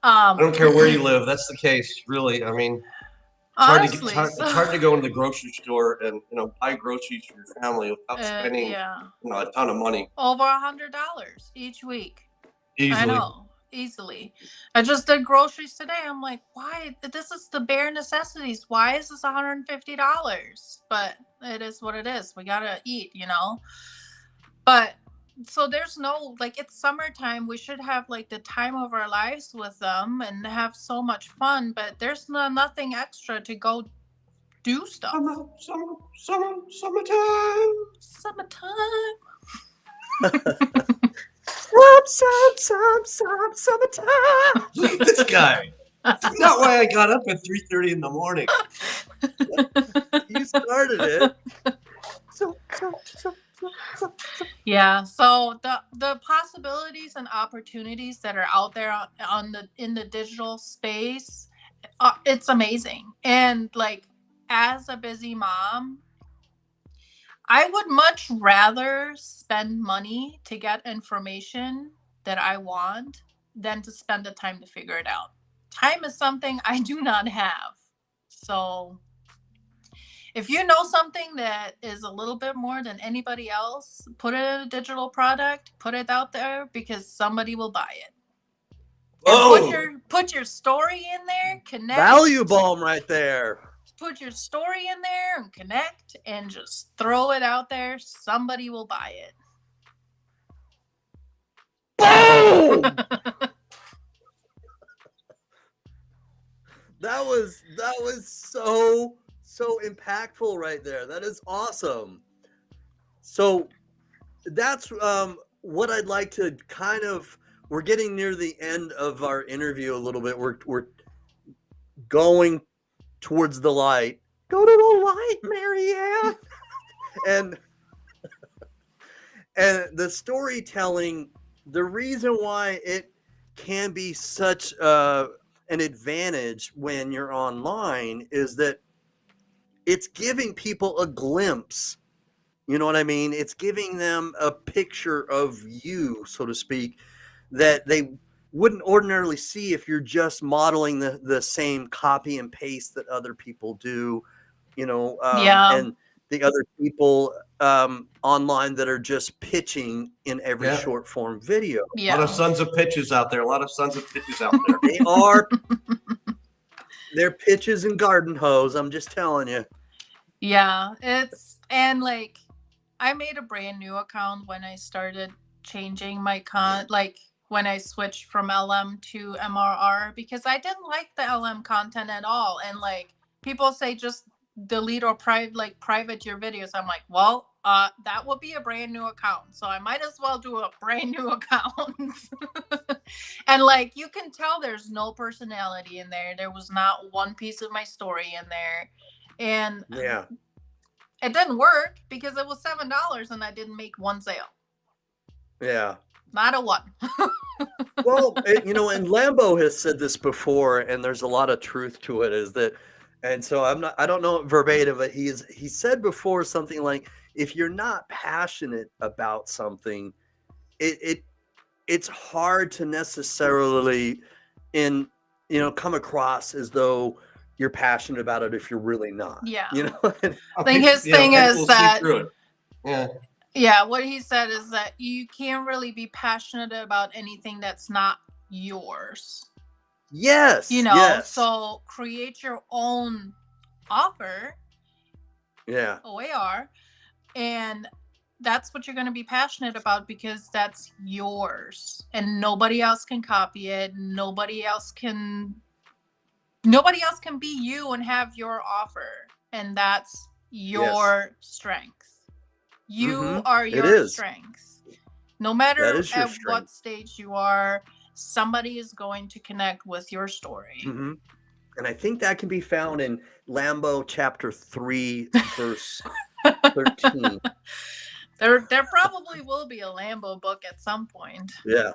C: I don't care where you live. That's the case, really. I mean,
D: Honestly,
C: it's hard to go into the grocery store and buy groceries for your family without spending
D: yeah,
C: a ton of money.
D: over $100 each week. I
C: Easily.
D: know, easily. I just did groceries today. I'm like, why? This is the bare necessities. Why is this $150? But it is what it is. We gotta eat, But so there's no, like, it's summertime. We should have like the time of our lives with them and have so much fun. But there's nothing extra to go do stuff.
C: Summertime.
D: Summertime.
B: Summertime.
C: Look at this guy. That's not why I got up at 3:30 in the morning.
B: You started it.
D: Yeah, so the possibilities and opportunities that are out there in the digital space, it's amazing. And like as a busy mom, I would much rather spend money to get information that I want than to spend the time to figure it out. Time is something I do not have. So if you know something that is a little bit more than anybody else, put it in a digital product, put it out there because somebody will buy it. And put your story in there, connect.
B: Value bomb right there.
D: Put your story in there and connect and just throw it out there. Somebody will buy it.
B: Boom! That was so impactful right there. That is awesome. So that's what I'd like to kind of, we're getting near the end of our interview a little bit. We're going towards the light. Go to the light, Marianne. and the storytelling, the reason why it can be such an advantage when you're online is that it's giving people a glimpse. You know what I mean? It's giving them a picture of you, so to speak, that they wouldn't ordinarily see if you're just modeling the same copy and paste that other people do, and the other people online that are just pitching in every short form video.
D: Yeah.
C: A lot of sons of pitches out there.
B: They are. They're pitches and garden hose. I'm just telling you.
D: Yeah, and like I made a brand new account when I started changing my when I switched from LM to MRR because I didn't like the LM content at all. And like people say just delete or private your videos. I'm like, well, that would be a brand new account. So I might as well do a brand new account. And like you can tell there's no personality in there. There was not one piece of my story in there. And
B: yeah,
D: it didn't work because it was $7 and I didn't make one sale.
B: Yeah.
D: not a 1.
B: Well, and Lambo has said this before, and there's a lot of truth to it. Is that, and so I don't know it verbatim, but he said before something like, if you're not passionate about something, it it's hard to necessarily in come across as though you're passionate about it if you're really not.
D: Yeah.
B: And
D: I think his thing is
C: We'll see
D: that,
C: through it. Yeah.
D: yeah, what he said is that you can't really be passionate about anything that's not yours.
B: yes, yes,
D: So create your own offer,
B: yeah,
D: OAR, and that's what you're going to be passionate about because that's yours and nobody else can copy it. Nobody else can be you and have your offer, and that's your strength. You are
B: it
D: your
B: is.
D: strength. No
B: That
D: matter
B: is your
D: at what
B: strength.
D: stage you are, somebody is going to connect with your story.
B: And I think that can be found in Lambo chapter 3, verse 13.
D: There probably will be a Lambo book at some point.
B: Yeah,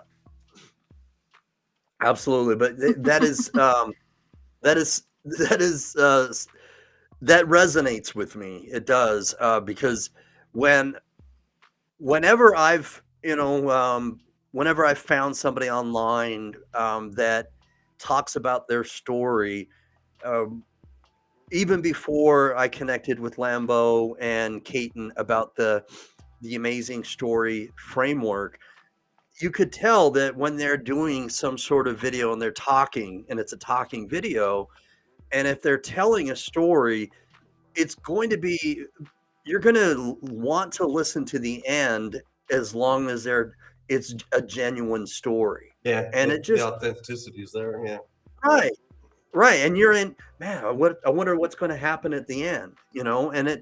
B: absolutely. But that is that resonates with me. It does, because whenever I've whenever I've found somebody online that talks about their story, um, even before I connected with Lambo and Caton about the amazing story framework, you could tell that when they're doing some sort of video and they're talking and it's a talking video, and if they're telling a story, it's going to be, you're going to want to listen to the end as long as it's a genuine story.
C: Yeah.
B: And it just,
C: the authenticity is there. Yeah.
B: right. Right. And you're in, man, I wonder what's going to happen at the end, and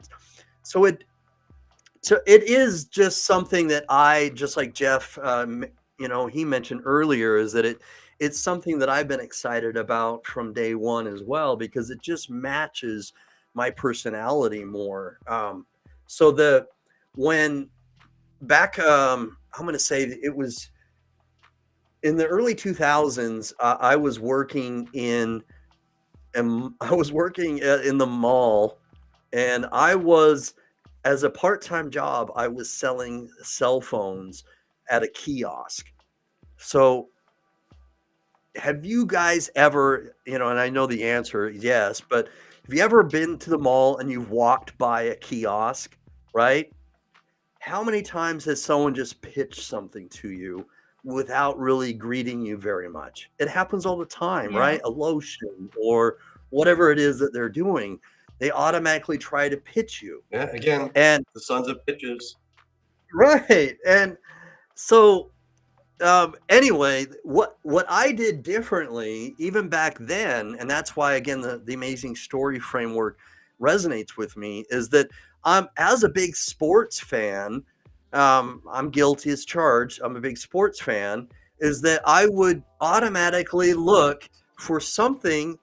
B: so it is just something that I, just like Jeff, he mentioned earlier, is that it's something that I've been excited about from day one as well, because it just matches my personality more. So when back, I'm going to say it was in the early 2000s, I was working in the mall, and as a part-time job, I was selling cell phones at a kiosk. So have you guys ever, and I know the answer is yes, but have you ever been to the mall and you've walked by a kiosk, right? How many times has someone just pitched something to you without really greeting you very much? It happens all the time,
D: Yeah.
B: right? A lotion or whatever it is that they're doing, they automatically try to pitch you.
C: Yeah. Again,
B: And
C: the sons of bitches.
B: right. And so anyway, what I did differently even back then, and that's why again the amazing story framework resonates with me, is that as a big sports fan, I'm guilty as charged. I'm a big sports fan. Is that I would automatically look for something,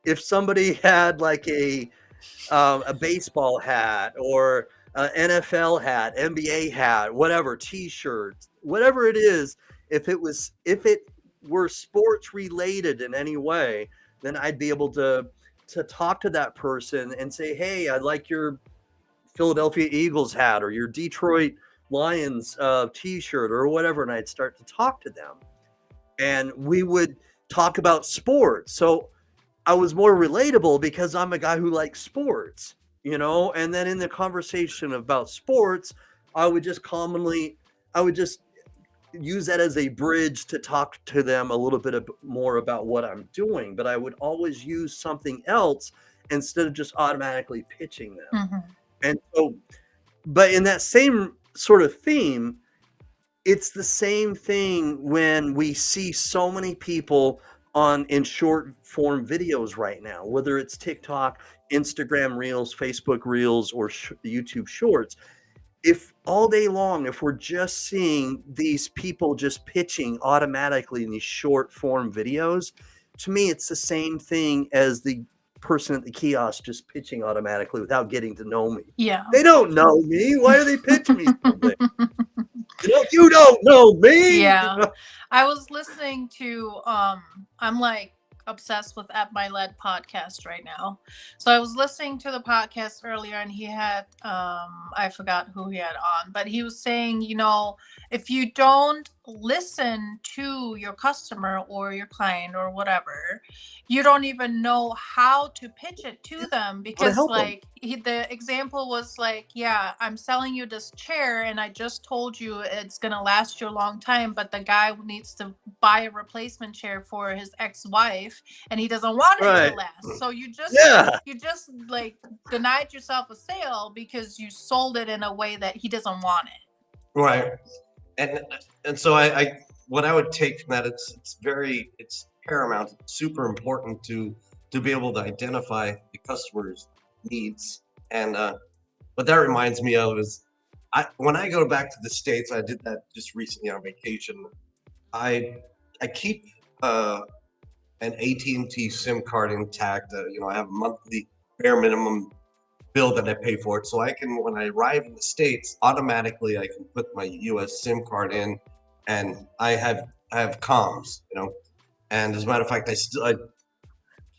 B: if somebody had like a baseball hat or NFL hat, NBA hat, whatever, T-shirts, whatever it is. If it were sports related in any way, then I'd be able to talk to that person and say, "Hey, I like your Philadelphia Eagles hat or your Detroit Lions T-shirt or whatever," and I'd start to talk to them, and we would talk about sports. So I was more relatable because I'm a guy who likes sports, and then in the conversation about sports, I would just use that as a bridge to talk to them a little bit more about what I'm doing, but I would always use something else instead of just automatically pitching them. And so, but in that same sort of theme, it's the same thing when we see so many people in short form videos right now, whether it's TikTok, Instagram Reels, Facebook Reels, or YouTube Shorts. If all day long, if we're just seeing these people just pitching automatically in these short form videos, to me, it's the same thing as the person at the kiosk just pitching automatically without getting to know me.
D: Yeah.
B: They don't know me. Why are they pitching me something? You don't know me.
D: Yeah. I was listening to I'm like obsessed with At My Lead podcast right now. So I was listening to the podcast earlier and he had I forgot who he had on, but he was saying, if you don't listen to your customer or your client or whatever, you don't even know how to pitch it to them, because
B: help them.
D: like the example was like, yeah, I'm selling you this chair and I just told you it's going to last you a long time, but the guy needs to buy a replacement chair for his ex-wife and he doesn't want it
B: Right.
D: to last. So you just like denied yourself a sale because you sold it in a way that he doesn't want it.
C: Right. And so I what I would take from that, it's paramount, it's super important to be able to identify the customer's needs. And what that reminds me of is when I go back to the States, I did that just recently on vacation. I keep an AT&T SIM card intact. I have a monthly bare minimum bill that I pay for it, so I can, when I arrive in the States, automatically I can put my US SIM card in, and I have comms, And as a matter of fact, I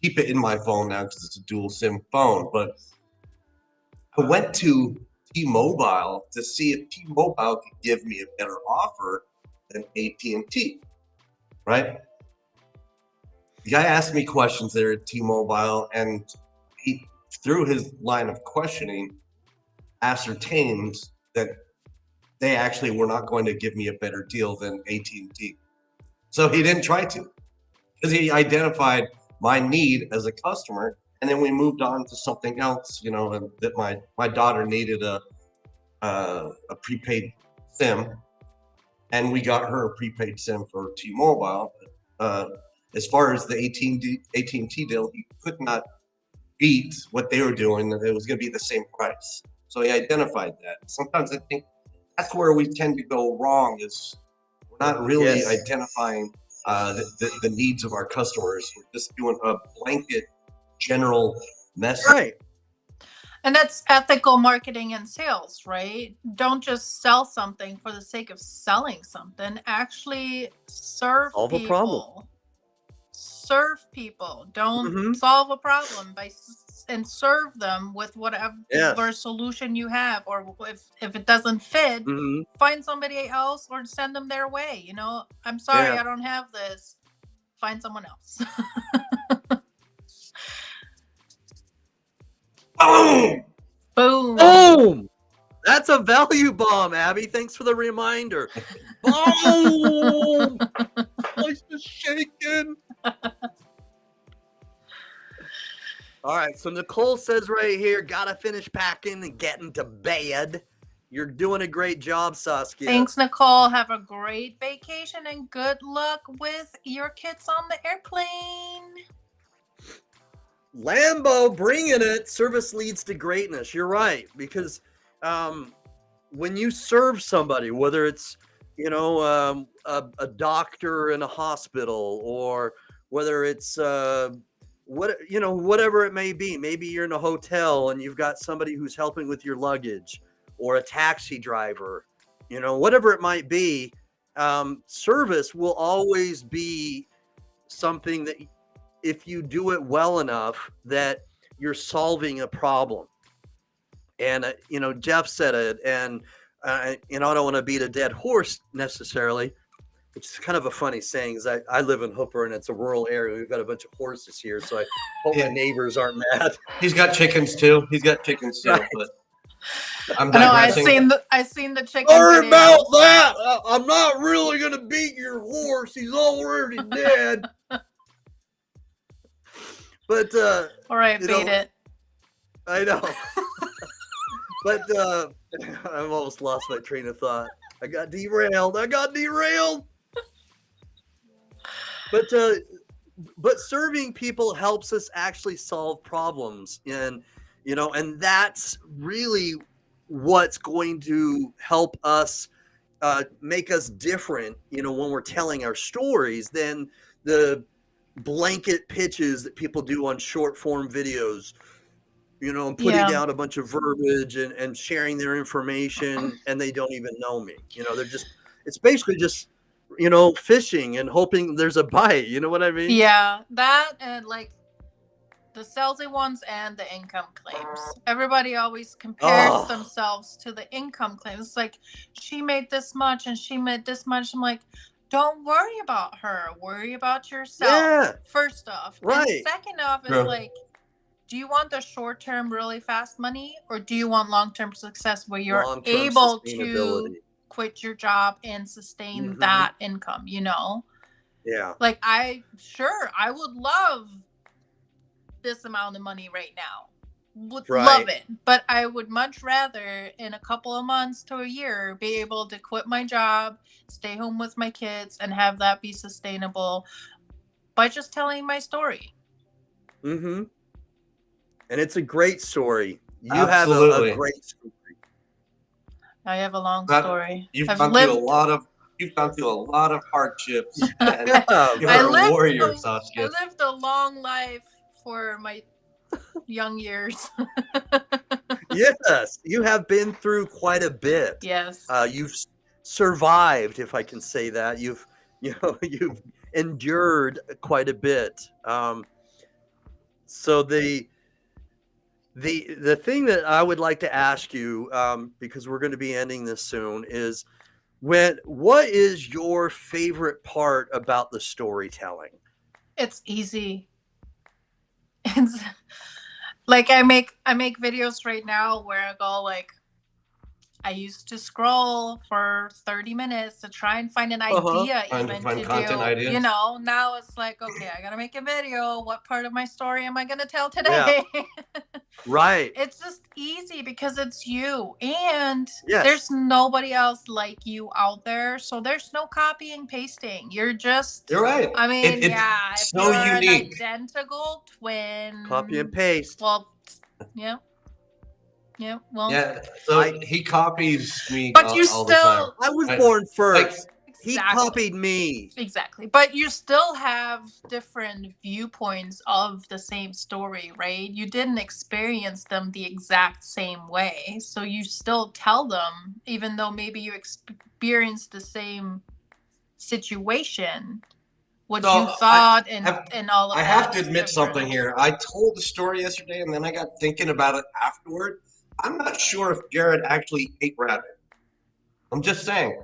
C: keep it in my phone now because it's a dual SIM phone. But I went to T-Mobile to see if T-Mobile could give me a better offer than AT&T, right? The guy asked me questions there at T-Mobile, and he, through his line of questioning, ascertained that they actually were not going to give me a better deal than AT&T. So he didn't try to, because he identified my need as a customer, and then we moved on to something else, and that my daughter needed a prepaid SIM, and we got her a prepaid SIM for T-Mobile. As far as the AT&T deal, he could not beat what they were doing. It was going to be the same price. So he identified that. Sometimes I think that's where we tend to go wrong, is we're not really identifying the needs of our customers. We're just doing a blanket general message.
B: Right.
D: And that's ethical marketing and sales, right? Don't just sell something for the sake of selling something. Actually serve
B: Solve a
D: people.
B: problem.
D: Serve people. Don't solve a problem and serve them with whatever solution you have. Or if it doesn't fit, find somebody else or send them their way. I'm sorry, I don't have this. Find someone else.
C: Boom!
D: Boom!
B: Boom! That's a value bomb, Abby. Thanks for the reminder. Boom! Place is shaking. All right, so Nicole says right here, gotta finish packing and getting to bed. You're doing a great job, Saskia.
D: Thanks, Nicole. Have a great vacation and good luck with your kids on the airplane.
B: Lambo bringing it. Service leads to greatness. You're right, because when you serve somebody, whether it's a doctor in a hospital, or whether it's whatever it may be. Maybe you're in a hotel and you've got somebody who's helping with your luggage, or a taxi driver, whatever it might be. Service will always be something that, if you do it well enough, that you're solving a problem. And Jeff said it, and I don't want to beat a dead horse necessarily, which is kind of a funny saying, because I live in Hooper and it's a rural area. We've got a bunch of horses here, so I hope my neighbors aren't mad.
C: He's got chickens too.
B: Right.
C: But I'm digressing.
D: I seen the chicken.
B: Sorry about that. I'm not really gonna beat your horse. He's already dead. But
D: all right, beat it.
B: I know. But I've almost lost my train of thought. I got derailed. But serving people helps us actually solve problems, and that's really what's going to help us make us different, when we're telling our stories, than the blanket pitches that people do on short form videos, you know, and putting
D: Yeah.
B: down a bunch of verbiage and sharing their information, and they don't even know me. You know, they're just, it's basically just, you know, fishing and hoping there's a bite. You know what I mean?
D: Yeah, that and like the salesy ones and the income claims. Everybody always compares
B: Oh,
D: themselves to the income claims. It's like, she made this much and she made this much. I'm like, don't worry about her. Worry about yourself,
B: yeah,
D: first off. And
B: right.
D: second off, is
C: True.
D: like, do you want the short term, really fast money, or do you want long term success where you're
B: Long-term
D: able to
B: sustainability.
D: quit your job and sustain
B: Mhm.
D: that income, you know?
B: Yeah,
D: Like, I would love this amount of money right now. Would love
B: right.
D: it. But I would much rather in a couple of months to a year be able to quit my job, stay home with my kids, and have that be sustainable by just telling my story.
B: Mm-hmm. And it's a great story. You have a
C: Absolutely.
B: great story.
D: I have a long
C: That-
D: story.
C: You've
D: I've
C: gone
D: lived
C: through a lot of hardships. And
B: Yeah,
C: you're
D: I
C: a
D: lived
C: warrior,
D: I
C: Saskia.
D: lived a long life for my young years.
B: yes, you have been through quite a bit.
D: Yes.
B: You've survived, if I can say that. You've you've endured quite a bit. So the thing that I would like to ask you, because we're going to be ending this soon, is what is your favorite part about the storytelling?
D: It's easy. It's like I make videos right now where I go like, I used to scroll for 30 minutes to try and find an idea
C: Find
D: even to
C: content
D: do.
C: ideas.
D: You know, now it's like, okay, I gotta make a video. What part of my story am I gonna tell
B: Yeah.
D: today?
B: Right.
D: It's just easy because it's you, and
B: Yes.
D: there's nobody else like you out there, so there's no copying pasting. You're just,
C: You're right.
D: I mean,
C: It's
D: yeah, if
C: so
D: you're
C: unique.
D: an identical twin,
B: Copy and paste.
D: well, yeah, yeah, well,
C: Yeah. So
B: I-
C: he copies me
D: but you
C: all the time.
D: still,
B: I was
C: I-
B: born first. He
D: exactly.
B: copied me.
D: Exactly. But you still have different viewpoints of the same story, right? You didn't experience them the exact same way. So you still tell them, even though maybe you experienced the same situation, what
C: So
D: you thought and all of
C: I
D: that.
C: have to
D: is
C: admit something
D: different.
C: here. I told the story yesterday, and then I got thinking about it afterward. I'm not sure if Jared actually ate rabbit. I'm just saying.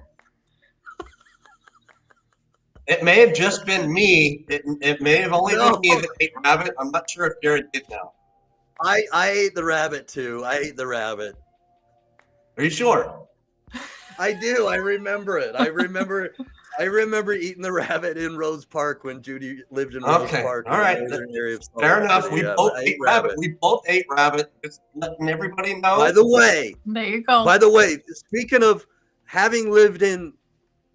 C: It may have just been me. It may have only
B: No.
C: been me that ate rabbit. I'm not sure if Jared did now.
B: I ate the rabbit too. I ate the rabbit.
C: Are you sure?
B: I do. I remember it. I remember eating the rabbit in Rose Park when Judy lived in Rose
C: Okay.
B: Park.
C: All
B: in
C: right.
B: the northern area of Salt
C: Fair
B: Lake
C: enough.
B: City.
C: We
B: Yeah,
C: both
B: I
C: ate rabbit. We both ate rabbit. Just letting everybody know.
B: By the way, speaking of having lived in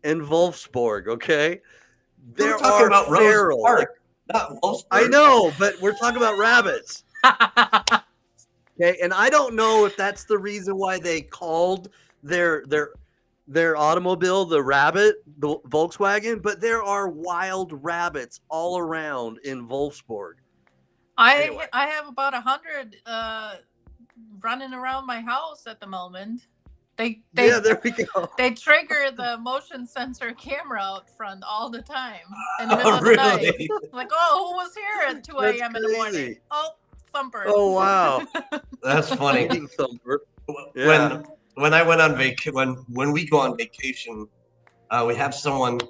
B: Wolfsburg, okay,
C: We're
B: there
C: talking
B: are
C: about
B: feral.
C: Rose Park, not Wolfsburg.
B: I know, but we're talking about rabbits. Okay, and I don't know if that's the reason why they called their automobile the Rabbit, the Volkswagen, but there are wild rabbits all around in Wolfsburg. Anyway.
D: I have about 100 running around my house at the moment. They
B: Yeah, there we go.
D: They trigger the motion sensor camera out front all the time in the middle
C: Oh,
D: of the night.
C: really?
D: Like, oh, who was here at 2
B: That's
D: a.m. in the morning?
B: crazy.
D: Oh, Thumper.
B: Oh wow.
C: That's funny.
B: Eating thumper. Yeah.
C: When I went on vacation, when we go on vacation, we have someone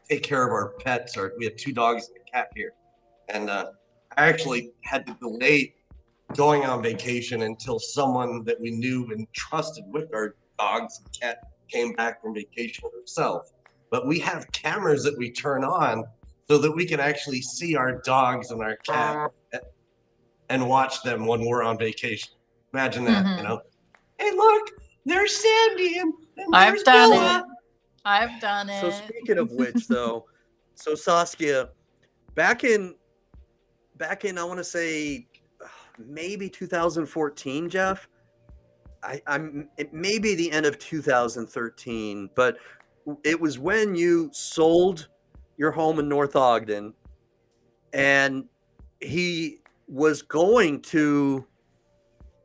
C: take care of our pets. Or we have 2 dogs and a cat here, and I actually had to delay going on vacation until someone that we knew and trusted with our dogs and cat came back from vacation herself. But we have cameras that we turn on so that we can actually see our dogs and our cat and watch them when we're on vacation. Imagine that,
D: Mhm.
C: you know. Hey, look, there's Sandy and
D: I've
C: there's
D: done
C: Bella.
D: it. I've done it.
B: So speaking of which, though, so Saskia, back in I want to say maybe 2014, Jeff. It may be the end of 2013, but it was when you sold your home in North Ogden and he was going to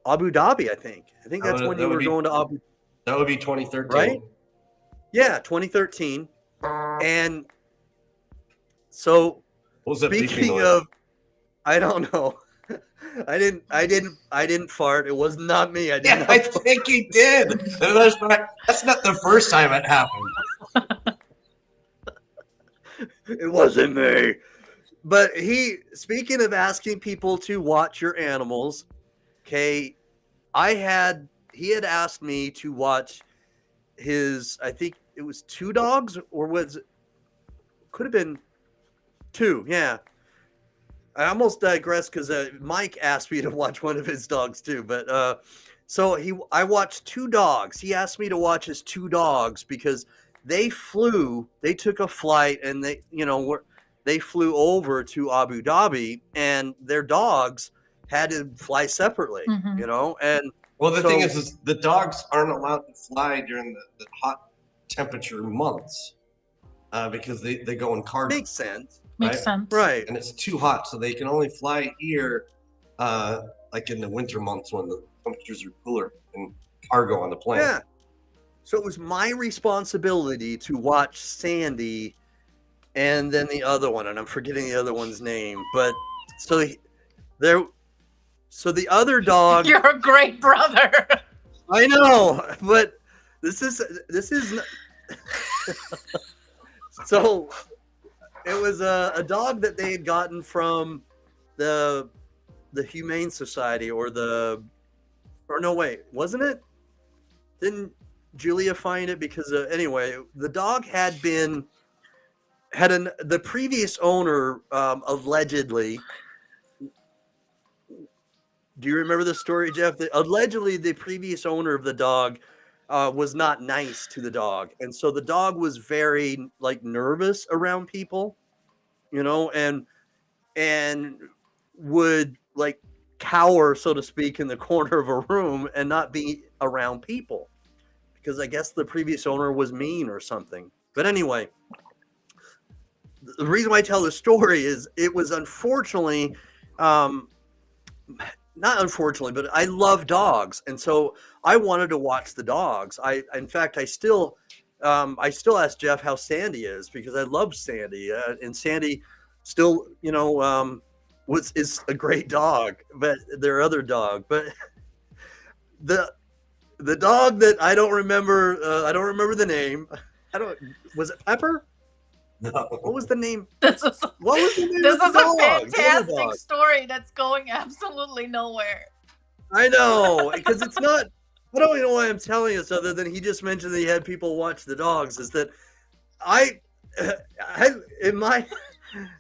B: Abu Dhabi. I think that's when you were going to Abu.
C: That would be 2013,
B: right? Yeah, 2013. And so, speaking of, I don't know. I didn't fart. It was not me.
C: I think he did. That's not the first time it happened.
B: It wasn't me. But speaking of asking people to watch your animals, okay, he had asked me to watch his, I think it was 2 dogs, or could have been 2. Yeah. I almost digressed because Mike asked me to watch one of his dogs too. But I watched 2 dogs. He asked me to watch his 2 dogs because they took a flight, and they flew over to Abu Dhabi, and their dogs had to fly separately, and
C: well, the thing is the dogs aren't allowed to fly during the hot temperature months because they go in cargo.
B: Makes sense.
D: Makes sense.
B: Right.
C: And it's too hot, so they can only fly here like in the winter months when the temperatures are cooler and cargo on the plane.
B: Yeah. So it was my responsibility to watch Sandy and then the other one, and I'm forgetting the other one's name. But so the other dog.
D: You're a great brother.
B: I know, but this is so it was a dog that they had gotten from the Humane Society or no wait, wasn't it? Didn't Julia find it? Because anyway, the dog the previous owner allegedly. Do you remember the story, Jeff? Allegedly, the previous owner of the dog was not nice to the dog, and so the dog was very nervous around people, and would cower, so to speak, in the corner of a room and not be around people because I guess the previous owner was mean or something. But anyway, the reason why I tell the story is it was unfortunately. Not unfortunately, but I love dogs, and so I wanted to watch the dogs. In fact, I still ask Jeff how Sandy is because I love Sandy, and Sandy still, is a great dog. But their other dog, but the dog that I don't remember the name. Was it Pepper?
C: No.
B: What was the name?
D: This is a fantastic story that's going absolutely nowhere.
B: I know, because it's not. I don't even know why I'm telling this other than he just mentioned that he had people watch the dogs. Is that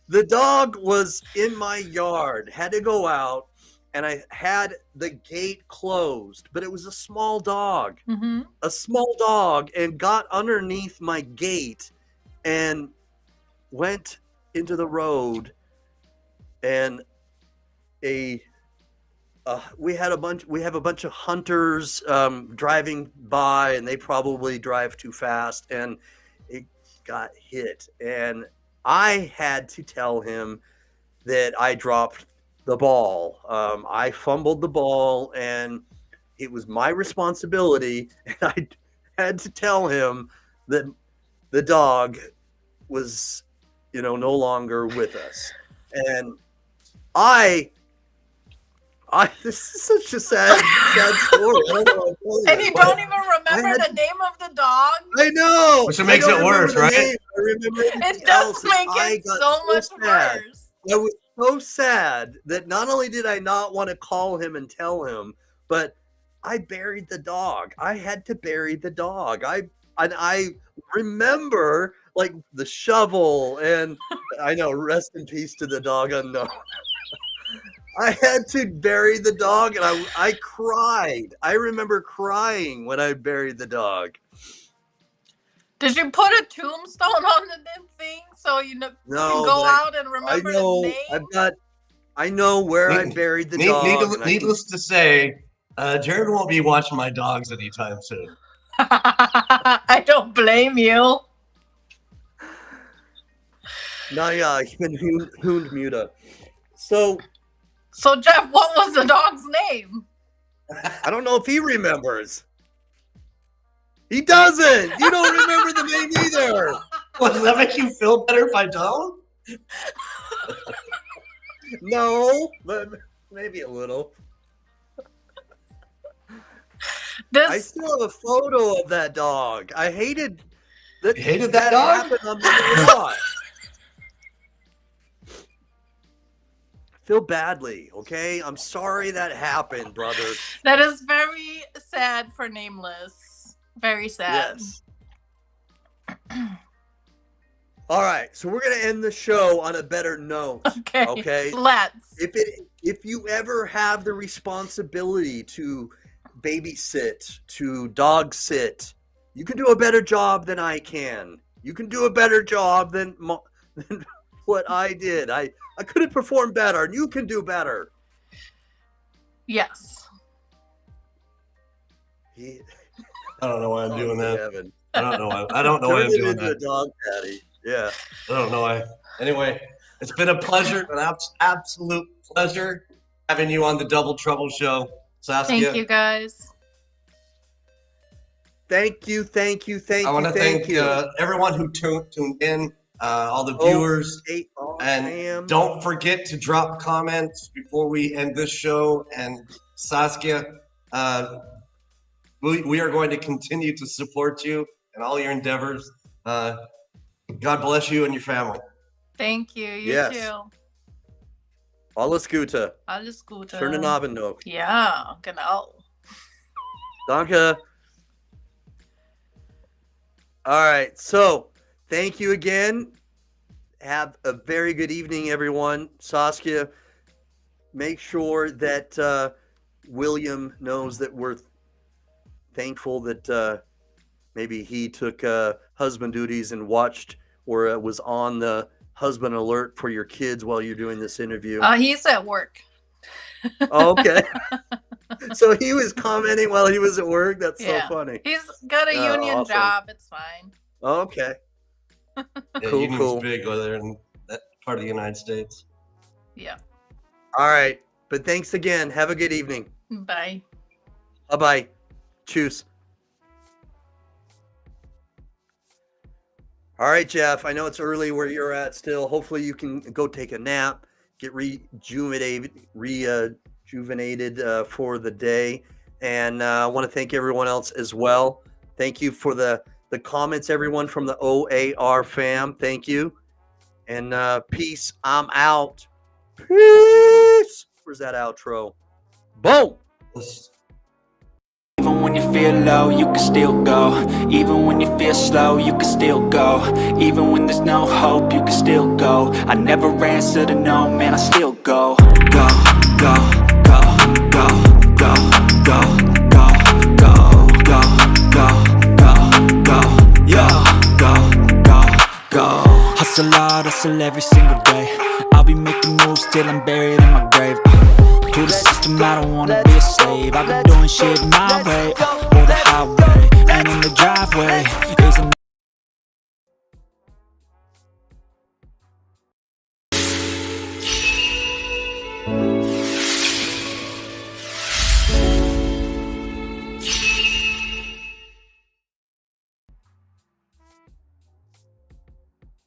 B: the dog was in my yard, had to go out, and I had the gate closed, but it was a small dog, and got underneath my gate and went into the road, and we have a bunch of hunters driving by, and they probably drive too fast, and it got hit, and I had to tell him that I dropped the ball. I fumbled the ball, and it was my responsibility, and I had to tell him that the dog was no longer with us. And this is such a sad story.
D: And you don't even remember the name of the dog?
B: I know.
C: Which makes it worse, right?
B: I remember
D: it does make it so much worse.
B: I was so sad that not only did I not want to call him and tell him, but I buried the dog. I had to bury the dog. I remember the shovel, and I know, rest in peace to the dog unknown. I had to bury the dog, and I cried. I remember crying when I buried the dog.
D: Did you put a tombstone on the thing so you can go out and remember the name?
B: I know where I buried the dog.
C: Needless to say, Jared won't be watching my dogs anytime soon.
D: I don't blame you.
B: Naya Hundmuta. So
D: So Jeff, what was the dog's name?
B: I don't know if he remembers. He doesn't. You don't remember the name either.
C: What, does that make you feel better if I don't?
B: No, but maybe a little. I
D: This
B: still have a photo of that dog. I hated that.
C: You hated that dog?
B: happened on the lot. Feel badly, okay? I'm sorry that happened, brother.
D: that is very sad for Nameless. Very sad.
B: Yes. All right, so we're gonna end the show on a better note.
D: Okay.
B: Okay.
D: Let's.
B: If you ever have the responsibility to babysit, to dog sit, you can do a better job than I can. You can do a better job than what I did. I could have performed better, and you can do better.
D: Yes.
B: He,
C: I don't know why I'm doing that.
B: Heaven.
C: I don't know why. I don't know why I'm
B: Turned it
C: doing
B: into a
C: that.
B: dog patty. Yeah.
C: I don't know why. Anyway, it's been a pleasure, an absolute pleasure having you on the Double Trouble Show, Saskia.
D: Thank you guys.
B: Thank you.
C: I want to thank everyone who tuned in, all the viewers, and don't forget to drop comments before we end this show. And Saskia, we are going to continue to support you in all your endeavors. God bless you and your family.
D: Thank you. You
B: Yes.
D: too.
B: Alles Gute.
D: Alles Gute.
B: Schönen Abend noch.
D: Ja, genau.
B: Danke. All right. So, thank you again. Have a very good evening, everyone. Saskia, make sure that William knows that we're thankful that maybe he took husband duties and watched or was on the husband alert for your kids while you're doing this interview.
D: He's at work.
B: Oh, okay. So he was commenting while he was at work. That's
D: Yeah.
B: so funny.
D: He's got a union
B: awesome.
D: job. It's fine.
B: Okay.
C: Yeah,
B: Cool,
C: union's
B: cool.
C: big over there in that part of the United States.
D: Yeah.
B: All right. But thanks again. Have a good evening.
D: Bye.
B: Bye-bye. Cheers. All right, Jeff. I know it's early where you're at still. Hopefully you can go take a nap, get rejuvenated for the day. And I want to thank everyone else as well. Thank you for the comments, everyone from the OAR fam. Thank you. And peace. I'm out. Peace. Where's that outro? Boom.
A: Even when you feel low, you can still go. Even when you feel slow, you can still go. Even when there's no hope, you can still go. I never answer to no, man, I still go. Go, go, go, go, go, go, go, go, go, go, go, go, yo, go, go, go. Hustle hard, hustle every single day. I'll be making moves till I'm buried in my grave. To the system, I don't wanna be a slave. I've been doing shit my way, or the highway. And in the driveway is an